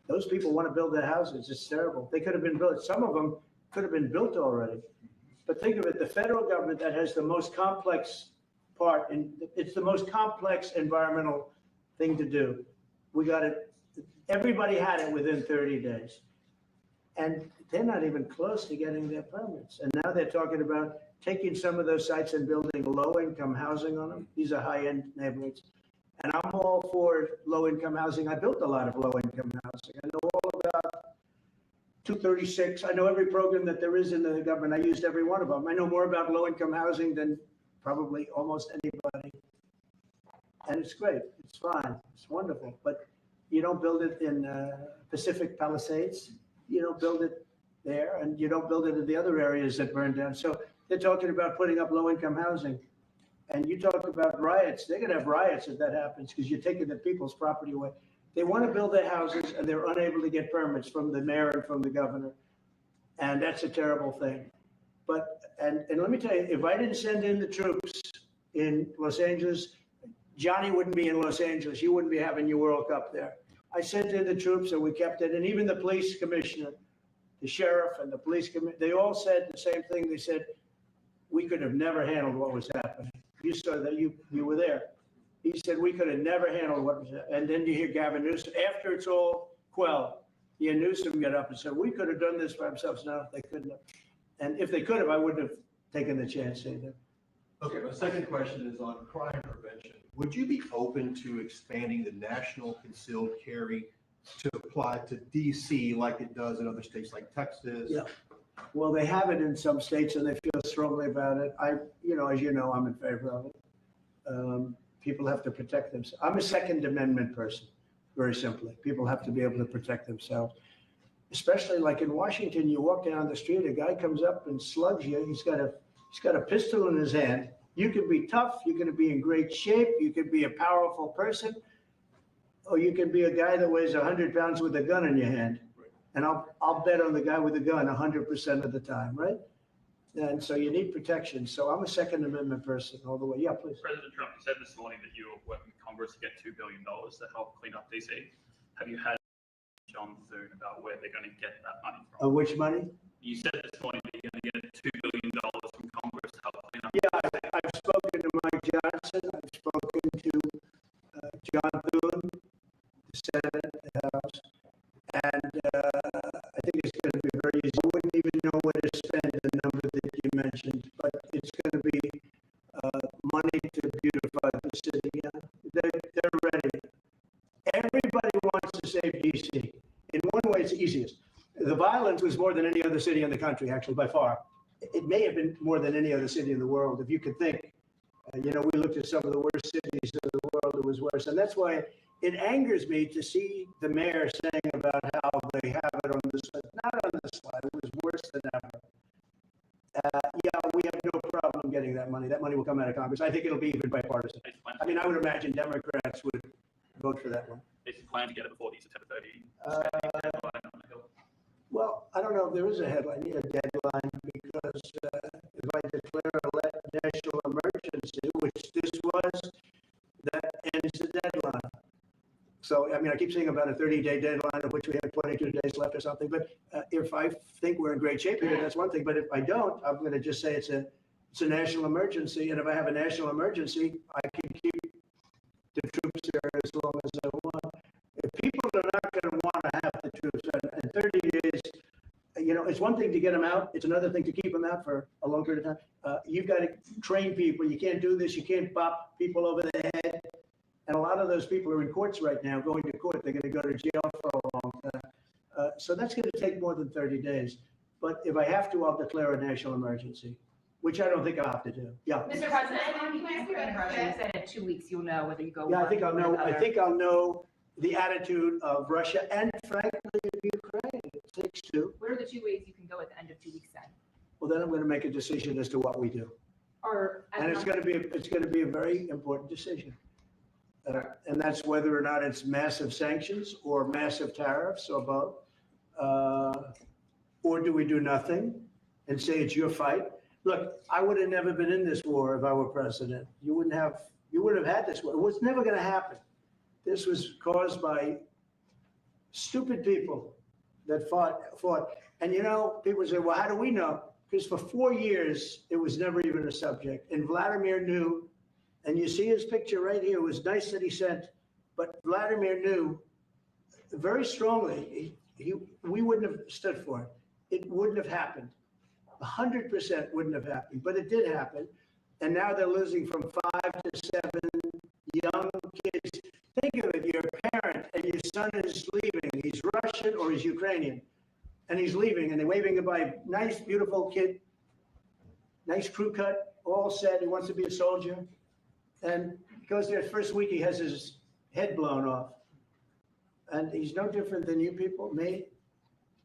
those people want to build their houses. It's terrible. They could have been built. Some of them could have been built already. But think of it, the federal government that has the most complex part, and it's the most complex environmental thing to do. We got it, everybody had it within 30 days. And they're not even close to getting their permits. And now they're talking about taking some of those sites and building low-income housing on them. These are high-end neighborhoods. And I'm all for low-income housing. I built a lot of low-income housing. I know all about 236. I know every program that there is in the government. I used every one of them. I know more about low-income housing than probably almost anybody. And it's great. It's fine. It's wonderful. But you don't build it in Pacific Palisades. You don't build it there, and you don't build it in the other areas that burned down. So they're talking about putting up low-income housing. And you talk about riots. They're going to have riots if that happens because you're taking the people's property away. They want to build their houses, and they're unable to get permits from the mayor and from the governor. And that's a terrible thing. But, and let me tell you, if I didn't send in the troops in Los Angeles, Johnny wouldn't be in Los Angeles. You wouldn't be having your World Cup there. I sent in the troops and we kept it. And even the police commissioner, the sheriff and the police commissioner, they all said the same thing. They said, we could have never handled what was happening. You saw that, you were there. He said, we could have never handled what was happening. And then you hear Gavin Newsom, after it's all quelled, you hear Newsom get up and said, we could have done this for ourselves. No, they couldn't have. And if they could have, I wouldn't have taken the chance either. Okay, my second question is on crime prevention. Would you be open to expanding the national concealed carry to apply to DC like it does in other states like Texas? Yeah. Well, they have it in some states and they feel strongly about it. As you know, I'm in favor of it. People have to protect themselves. I'm a Second Amendment person, very simply. People have to be able to protect themselves. Especially like in Washington, you walk down the street, a guy comes up and slugs you. He's got a pistol in his hand. You can be tough, you can be in great shape, you can be a powerful person, or you can be a guy that weighs 100 pounds with a gun in your hand. And I'll bet on the guy with the gun 100% of the time, right? And so you need protection. So I'm a Second Amendment person all the way. Yeah, please. President Trump, you said this morning that you were working with Congress to get $2 billion to help clean up DC. Have you had John Thune about where they're going to get that money from? Which money? You said this morning that you're going to get $2 billion from Congress to help clean up. Yeah, I've spoken to Mike Johnson. I've spoken to John Thune, the Senate, the House. And I think it's going to be very easy. I wouldn't even know where to spend the number that you mentioned, but it's going to be money to beautify the city. Yeah, they're ready. Everybody wants to save DC. In one way, it's the easiest. The violence was more than any other city in the country, actually, by far. It may have been more than any other city in the world, if you could think. We looked at some of the worst cities of the world, it was worse. And that's why it angers me to see the mayor saying about how they have it on the slide. Not on the slide, it was worse than ever. We have no problem getting that money. That money will come out of Congress. I think it'll be even bipartisan. I mean, I would imagine Democrats would vote for that one. They plan to get it before the September 30. Well, I don't know if there is a headline, a deadline, because if I declare a national emergency, which this was, that ends the deadline. So, I mean, I keep saying about a 30-day deadline, of which we have 22 days left or something. But if I think we're in great shape here, that's one thing. But if I don't, I'm going to just say it's a national emergency. And if I have a national emergency, I can keep the troops there as long as I want. If people are not going to want to have the troops, and 30 days, it's one thing to get them out. It's another thing to keep them out for a long period of time. You've got to train people. You can't do this. You can't bop people over the head. And a lot of those people are in courts right now, going to court. They're going to go to jail for a long time. So that's going to take more than 30 days. But if I have to, I'll declare a national emergency, which I don't think I'll have to do. Yeah. Mr. President, you said in 2 weeks you'll know whether you go. Yeah, I think I'll know. I think I'll know the attitude of Russia and, frankly, of Ukraine. It takes two. What are the 2 ways you can go at the end of 2 weeks then? Well, then I'm going to make a decision as to what we do. And it's going to be a very important decision. And that's whether or not it's massive sanctions or massive tariffs or both. Or do we do nothing and say it's your fight? Look, I would have never been in this war if I were president. You wouldn't have had this war. It was never going to happen. This was caused by stupid people that fought. And people say, well, how do we know? Because for 4 years, it was never even a subject. And Vladimir knew, and you see his picture right here. It was nice that he sent, but Vladimir knew very strongly we wouldn't have stood for it. It wouldn't have happened. 100% wouldn't have happened, but it did happen. And now they're losing from 5 to 7 young kids. Think of it, you're a parent and your son is leaving. He's Russian or he's Ukrainian. And he's leaving and they're waving goodbye. Nice, beautiful kid. Nice crew cut, all set. He wants to be a soldier. And he goes there first week, he has his head blown off. And he's no different than you people, me.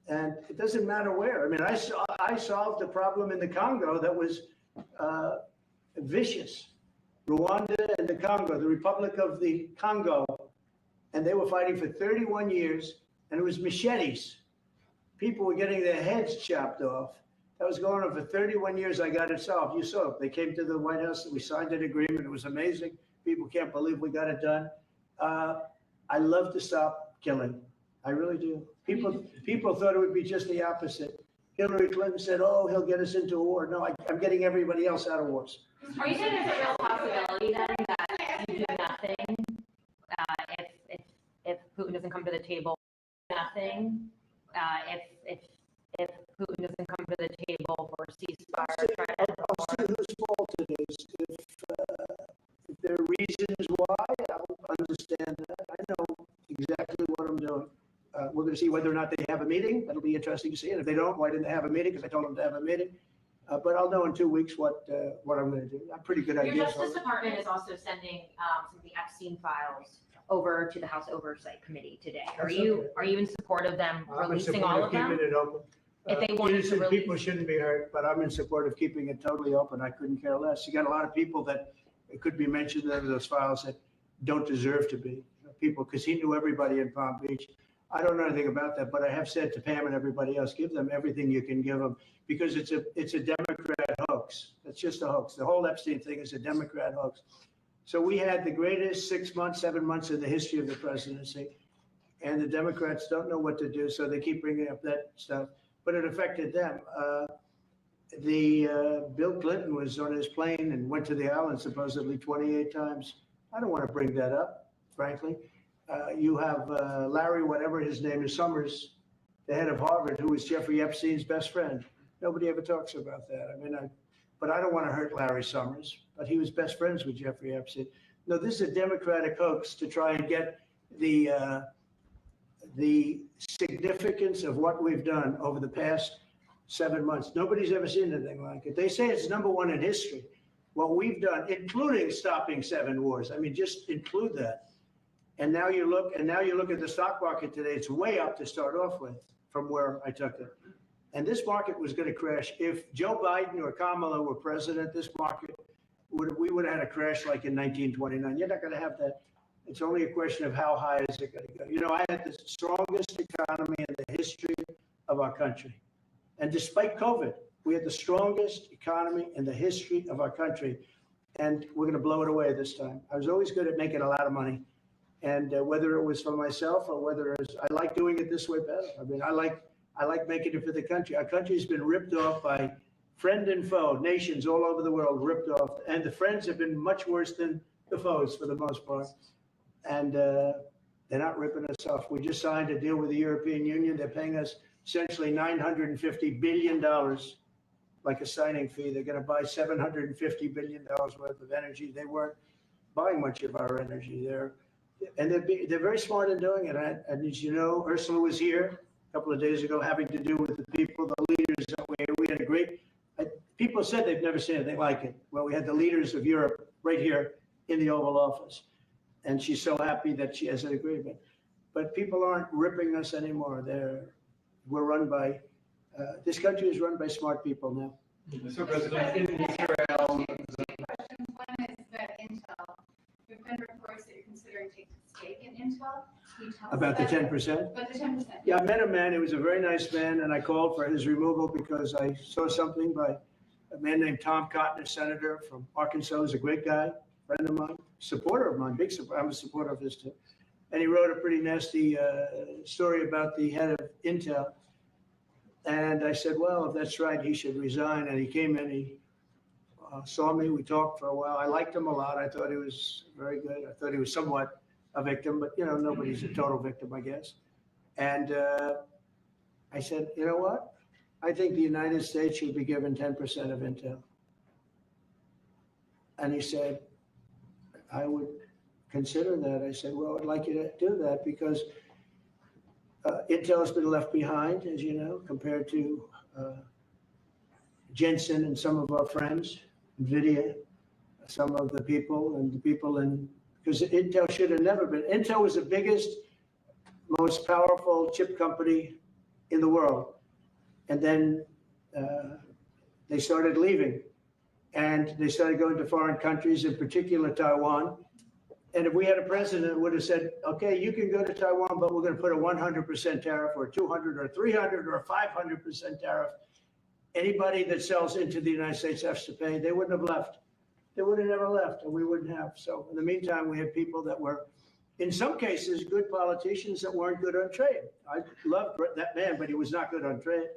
And it doesn't matter where. I mean, I solved a problem in the Congo that was vicious. Rwanda and the Congo, the Republic of the Congo. And they were fighting for 31 years, and it was machetes. People were getting their heads chopped off. That was going on for 31 years. I got it solved. You saw it. They came to the White House, and we signed an agreement. It was amazing. People can't believe we got it done. I love to stop killing. I really do. People thought it would be just the opposite. Hillary Clinton said, oh, he'll get us into a war. No, I'm getting everybody else out of wars. Are you saying there's a real possibility then that you do nothing if Putin doesn't come to the table? Nothing. If Putin doesn't come to the table for a ceasefire. I'll see whose fault it is. If there are reasons why, I'll understand that. I know exactly what I'm doing. We're going to see whether or not they have a meeting. That'll be interesting to see. And if they don't, why didn't they have a meeting? Because I told them to have a meeting. But I'll know in 2 weeks what I'm going to do. I'm pretty good idea. Your Justice Department is also sending some of the Epstein files over to the House Oversight Committee today. Are you in support of them releasing all of them? Keeping it open. If they wanted to Innocent release, people shouldn't be hurt, but I'm in support of keeping it totally open. I couldn't care less. You got a lot of people that it could be mentioned in those files that don't deserve to be. People, because he knew everybody in Palm Beach. I don't know anything about that, but I have said to Pam and everybody else, give them everything you can give them, because it's a Democrat hoax. It's just a hoax. The whole Epstein thing is a Democrat hoax. So we had the greatest 6 months, 7 months in the history of the presidency, and the Democrats don't know what to do, so they keep bringing up that stuff. But it affected them. Bill Clinton was on his plane and went to the island supposedly 28 times. I don't want to bring that up, frankly. You have Larry, whatever his name is, Summers, the head of Harvard, who was Jeffrey Epstein's best friend. Nobody ever talks about that. But I don't want to hurt Larry Summers, but he was best friends with Jeffrey Epstein. No, this is a Democratic hoax to try and get the significance of what we've done over the past 7 months. Nobody's ever seen anything like it. They say it's #1 in history. What we've done, including stopping 7 wars. I mean, just include that. And now you look at the stock market today, it's way up to start off with from where I took it. And this market was going to crash. If Joe Biden or Kamala were president, this market we would have had a crash like in 1929. You're not going to have that. It's only a question of how high is it going to go. You know, I had the strongest economy in the history of our country. And despite COVID, we had the strongest economy in the history of our country. And we're going to blow it away this time. I was always good at making a lot of money. And whether it was for myself or whether it was, I like doing it this way better. I mean, I like making it for the country. Our country's been ripped off by friend and foe, nations all over the world ripped off. And the friends have been much worse than the foes for the most part. And they're not ripping us off. We just signed a deal with the European Union. They're paying us essentially $950 billion, like a signing fee. They're going to buy $750 billion worth of energy. They weren't buying much of our energy there. And they're very smart in doing it. And as you know, Ursula was here a couple of days ago having to do with the people, the leaders that we had a great, people said they've never seen anything like it. Well, we had the leaders of Europe right here in the Oval Office. And she's so happy that she has an agreement. But people aren't ripping us anymore. We're run by, this country is run by smart people now. Mr. President, in Israel. One is that Intel, there have been reports that you're considering Intel? Can you tell us About the 10%? About the 10%. Yeah, I met a man, he was a very nice man, and I called for his removal because I saw something by a man named Tom Cotton, a senator from Arkansas, who's a great guy, friend of mine, supporter of mine, big supporter, I'm a supporter of his too. And he wrote a pretty nasty story about the head of Intel. And I said, well, if that's right, he should resign. And he came in, he saw me, we talked for a while. I liked him a lot. I thought he was very good. I thought he was somewhat a victim, but nobody's a total victim, I guess. And I said, you know what? I think the United States should be given 10% of Intel. And he said, I would consider that. I said, well, I'd like you to do that because Intel has been left behind, as you know, compared to Jensen and some of our friends, NVIDIA, some of the people and the people in, because Intel should have never been. Intel was the biggest, most powerful chip company in the world. And then they started leaving and they started going to foreign countries, in particular Taiwan. And if we had a president who would have said, okay, you can go to Taiwan, but we're going to put a 100% tariff or 200 or 300 or 500% tariff. Anybody that sells into the United States has to pay. They wouldn't have left. They would have never left and we wouldn't have. So in the meantime, we had people that were, in some cases, good politicians that weren't good on trade. I loved that man, but he was not good on trade.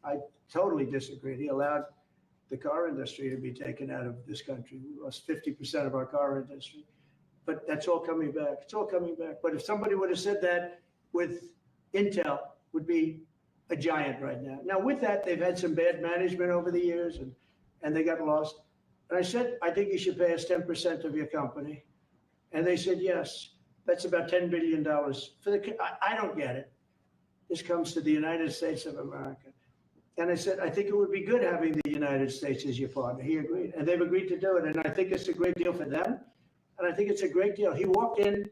I totally disagreed. He allowed the car industry to be taken out of this country. We lost 50% of our car industry. But that's all coming back. It's all coming back. But if somebody would have said that with Intel, would be a giant right now. Now, with that, they've had some bad management over the years, and they got lost. And I said, I think you should pay us 10% of your company. And they said, yes. That's about $10 billion. I don't get it. This comes to the United States of America. And I said, I think it would be good having the United States as your partner. He agreed. And they've agreed to do it. And I think it's a great deal for them. And I think it's a great deal. He walked in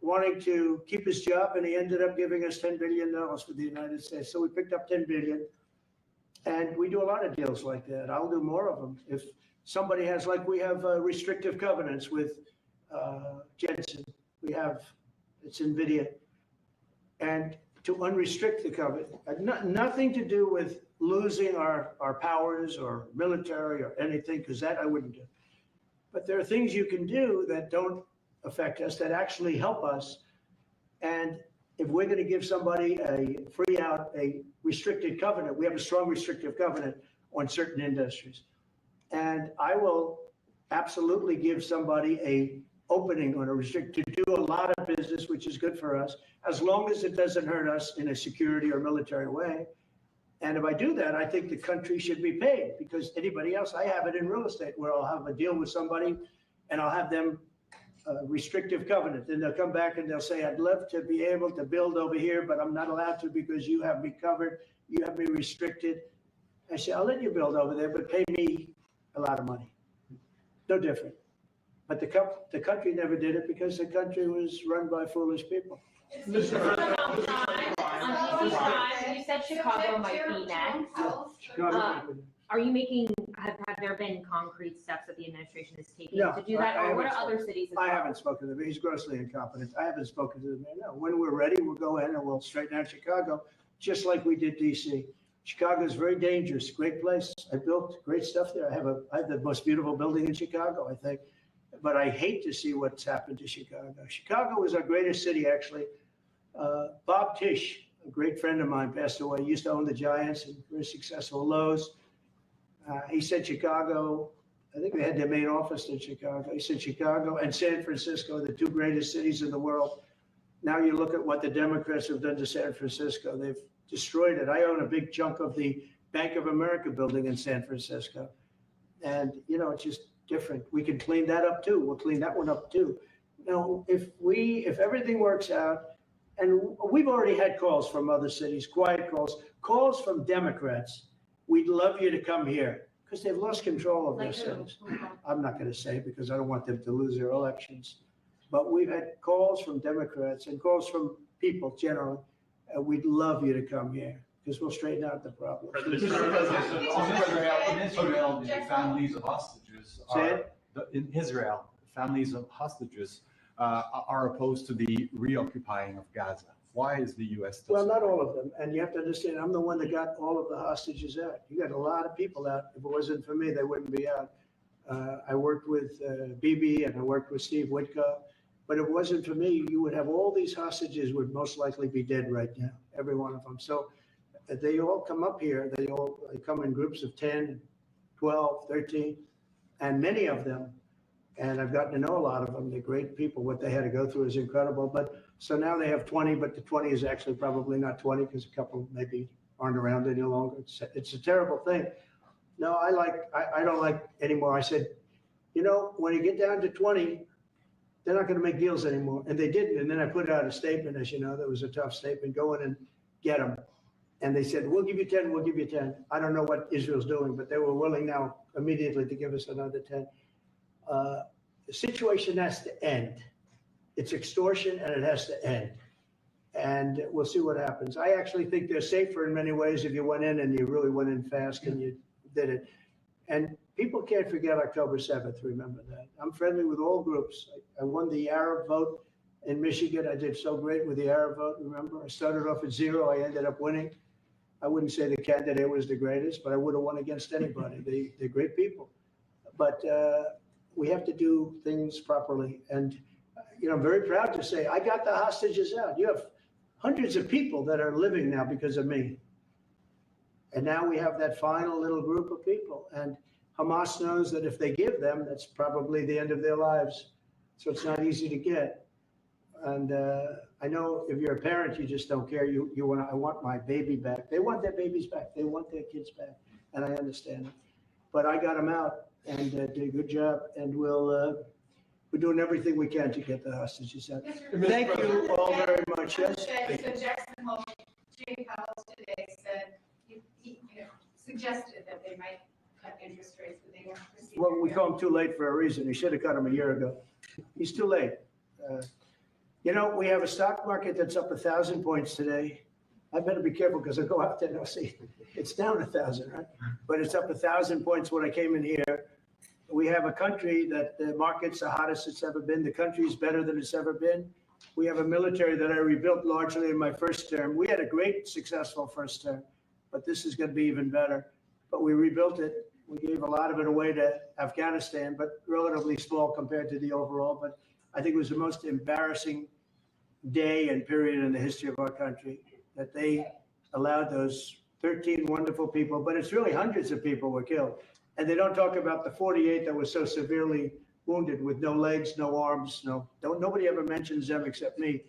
wanting to keep his job, and he ended up giving us $10 billion for the United States. So we picked up $10 billion. And we do a lot of deals like that. I'll do more of them. If somebody has, like we have restrictive covenants with Jensen. We have, it's NVIDIA. And to unrestrict the covenant, nothing to do with losing our powers or military or anything, because that I wouldn't do. But there are things you can do that don't affect us, that actually help us. And if we're going to give somebody a free out, a restricted covenant, we have a strong restrictive covenant on certain industries. And I will absolutely give somebody a opening on a restrict to do a lot of business, which is good for us, as long as it doesn't hurt us in a security or military way. And if I do that, I think the country should be paid, because anybody else, I have it in real estate where I'll have a deal with somebody and I'll have them restrictive covenant. Then they'll come back and they'll say, I'd love to be able to build over here, but I'm not allowed to because you have me covered. You have me restricted. I say, I'll let you build over there, but pay me a lot of money. No different. But the country never did it because the country was run by foolish people. You said Chicago might be next. Are you making, have there been concrete steps that the administration is taking to do that? Or what are other cities? I haven't spoken to them. He's grossly incompetent. I haven't spoken to the man. No. When we're ready, we'll go in and we'll straighten out Chicago, just like we did DC. Chicago is very dangerous, great place. I built great stuff there. I have the most beautiful building in Chicago, I think. But I hate to see what's happened to Chicago. Chicago was our greatest city, actually. Bob Tisch, a great friend of mine, passed away. He used to own the Giants and very successful Lowe's. He said Chicago, I think they had their main office in Chicago. He said Chicago and San Francisco, the two greatest cities in the world. Now you look at what the Democrats have done to San Francisco. They've destroyed it. I own a big chunk of the Bank of America building in San Francisco. And, it's just different. We can clean that up too. We'll clean that one up too. If everything works out, and we've already had calls from other cities, quiet calls from Democrats. We'd love you to come here because they've lost control of their cities. I'm not going to say because I don't want them to lose their elections. But we've had calls from Democrats and calls from people generally. We'd love you to come here because we'll straighten out the problem. In Israel, families of hostages families of hostages are opposed to the reoccupying of Gaza. Why is the U.S. still? Well, not all of them. And you have to understand, I'm the one that got all of the hostages out. You got a lot of people out. If it wasn't for me, they wouldn't be out. I worked with Bibi and I worked with Steve Witkoff. But if it wasn't for me, you would have all these hostages would most likely be dead right now, every one of them. So they all come up here. They come in groups of 10, 12, 13, and many of them, and I've gotten to know a lot of them. They're great people. What they had to go through is incredible. But so now they have 20, but the 20 is actually probably not 20 because a couple maybe aren't around any longer. It's a terrible thing. No, I don't like anymore. I said, you know, when you get down to 20, they're not going to make deals anymore. And they didn't. And then I put out a statement, as you know, that was a tough statement, go in and get them. And they said, we'll give you 10, we'll give you 10. I don't know what Israel's doing, but they were willing now immediately to give us another 10. The situation has to end. It's extortion and it has to end. And we'll see what happens. I actually think they're safer in many ways if you went in and you really went in fast and you did it. And people can't forget October 7th, remember that. I'm friendly with all groups. I won the Arab vote in Michigan. I did so great with the Arab vote, remember? I started off at 0, I ended up winning. I wouldn't say the candidate was the greatest, but I would have won against anybody. They're great people. But we have to do things properly. And, you know, I'm very proud to say I got the hostages out. You have hundreds of people that are living now because of me. And now we have that final little group of people. And Hamas knows that if they give them, that's probably the end of their lives. So it's not easy to get. And I know if you're a parent, you just don't care. You want, I want my baby back. They want their babies back. They want their kids back. And I understand it. But I got them out and did a good job. And we're doing everything we can to get the hostages out. Thank you all very much. Yes. So Jackson Hole, Jay Powell today said, he suggested that they might cut interest rates, but they won't proceed. Well, we call him too late for a reason. He should have cut him a year ago. He's too late. You know, we have a stock market that's up 1,000 points today. I better be careful because I go out there and I'll see it's down 1,000, right? But it's up 1,000 points when I came in here. We have a country that the market's the hottest it's ever been. The country's better than it's ever been. We have a military that I rebuilt largely in my first term. We had a great, successful first term, but this is going to be even better. But we rebuilt it. We gave a lot of it away to Afghanistan, but relatively small compared to the overall. But I think it was the most embarrassing day and period in the history of our country that they allowed those 13 wonderful people, but it's really hundreds of people were killed. And they don't talk about the 48 that were so severely wounded with no legs, no arms, nobody ever mentions them except me.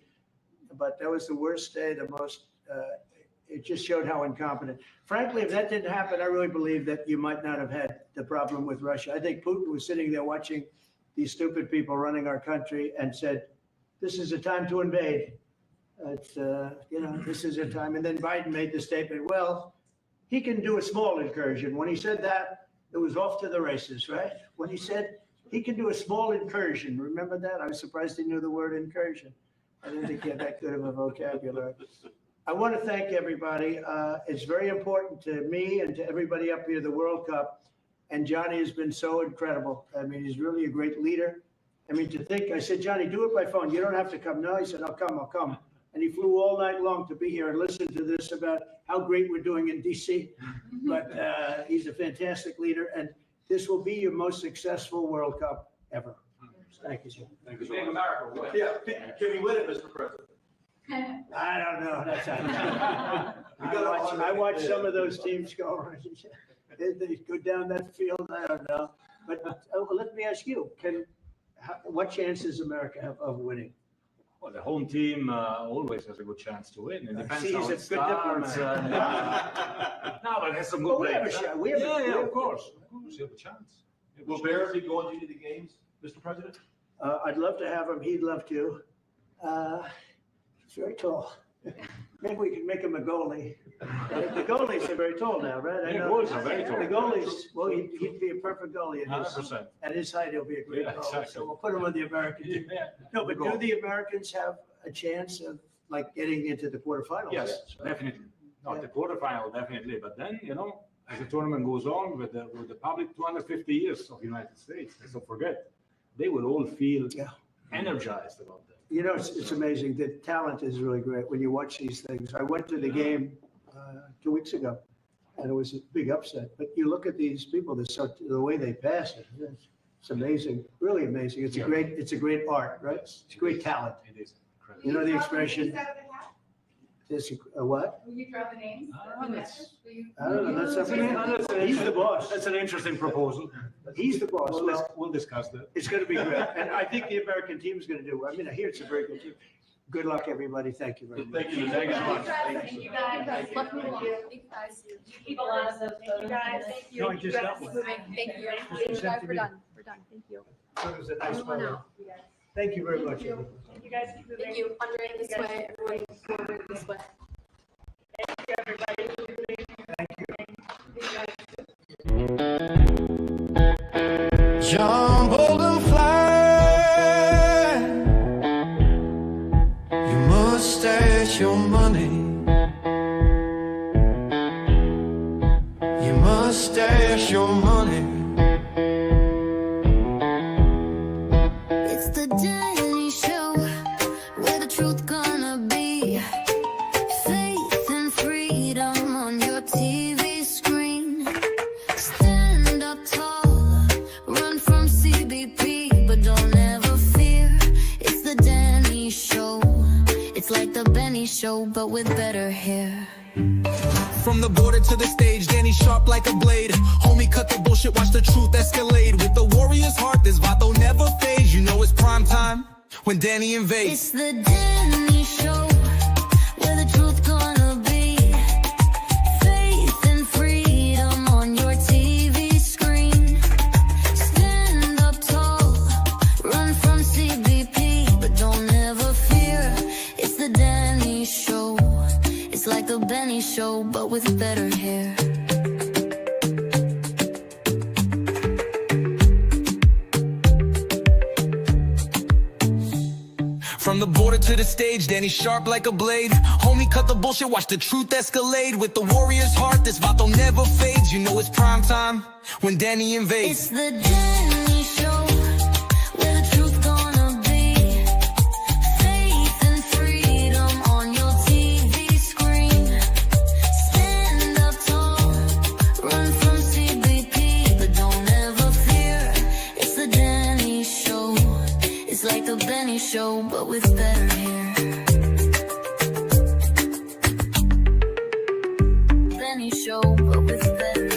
But that was the worst day, the most, it just showed how incompetent. Frankly, if that didn't happen, I really believe that you might not have had the problem with Russia. I think Putin was sitting there watching these stupid people running our country and said, this is a time to invade. It's, you know, this is a time. And then Biden made the statement, well, he can do a small incursion. When he said that, it was off to the races, right? When he said he can do a small incursion, remember that? I was surprised he knew the word incursion. I didn't think he had that good of a vocabulary. I want to thank everybody. It's very important to me and to everybody up here, the World Cup. And Johnny has been so incredible. I mean, he's really a great leader. I mean, to think, I said, Johnny, do it by phone. You don't have to come. No, he said, I'll come. And he flew all night long to be here and listen to this about how great we're doing in D.C. But he's a fantastic leader. And this will be your most successful World Cup ever. Thank you, sir. Thank you so much. America. Yeah, can we win it, Mr. President? I don't know. I watch some of those teams go. They go down that field. I don't know. But let me ask you: what chance does America have of winning? Well, the home team always has a good chance to win. It depends how it starts. No, but it has some good players. Of course. You have a chance. Will Bear be going to the games, Mr. President? I'd love to have him. He'd love to. He's very tall. Maybe we could make him a goalie. The goalies are very tall now, right? I know. Goalies are very tall. The goalies, well, he'd be a perfect goalie. 100%. At his height, he'll be a great goalie. Exactly. So we'll put him on the American team. No, but do the Americans have a chance of like getting into the quarterfinals? Yes, definitely. Not the quarterfinal, definitely. But then, you know, as the tournament goes on with the public 250 years of the United States, let's not forget, they will all feel energized about that. You know, it's amazing. The talent is really great when you watch these things. I went to the game 2 weeks ago, and it was a big upset. But you look at these people, the way they pass it, it's amazing, really amazing. It's a great art, right? It's a great talent. It is. You know the expression? This what? Will you draw the names? I don't know. That's up He's the boss. That's an interesting proposal. He's the boss. We'll discuss that. It's going to be great, and I think the American team is going to do. I mean, I hear it's a very good team. Good luck, everybody. Thank you very much. Thank you. Thank you so much. Thank you guys. Thank you guys. Keep a lot of those photos. Guys, thank you. No, I just got one. Thank you. Guys, we're done. We're done. Thank you. That was a nice photo. Thank you very much. You guys keep moving. Thank you. Andre, this way. Everybody, this way. Thank you, everybody. John Bolton fly. You must stash your money. You must stash your money. It's the Danny Show, where the truth gonna be. Faith and freedom on your TV screen. Stand up tall, run from CBP, but don't ever fear. It's the Danny Show. It's like the Benny Show, but with better hair. From the border to the stage, Danny sharp like a blade. Homie, cut the bullshit, watch the truth escalate. With the warrior's heart, this vato never fades. You know it's prime time when Danny invades. It's the Danny Show, where the truth gonna be. Faith and freedom on your TV screen. Stand up tall, run from CBP, but don't ever fear. It's the Danny Show. It's like the Benny Show, but with better hair. From the border to the stage, Danny sharp like a blade. Homie, cut the bullshit, watch the truth escalate. With the warrior's heart, this vato never fades. You know it's prime time when Danny invades. It's the Danny Show, where the truth gonna be. Faith and freedom on your TV screen. Stand up tall, run from CBP, but don't ever fear. It's the Danny Show. It's like the Benny Show, but with better hair. Benny Show, but with better hair.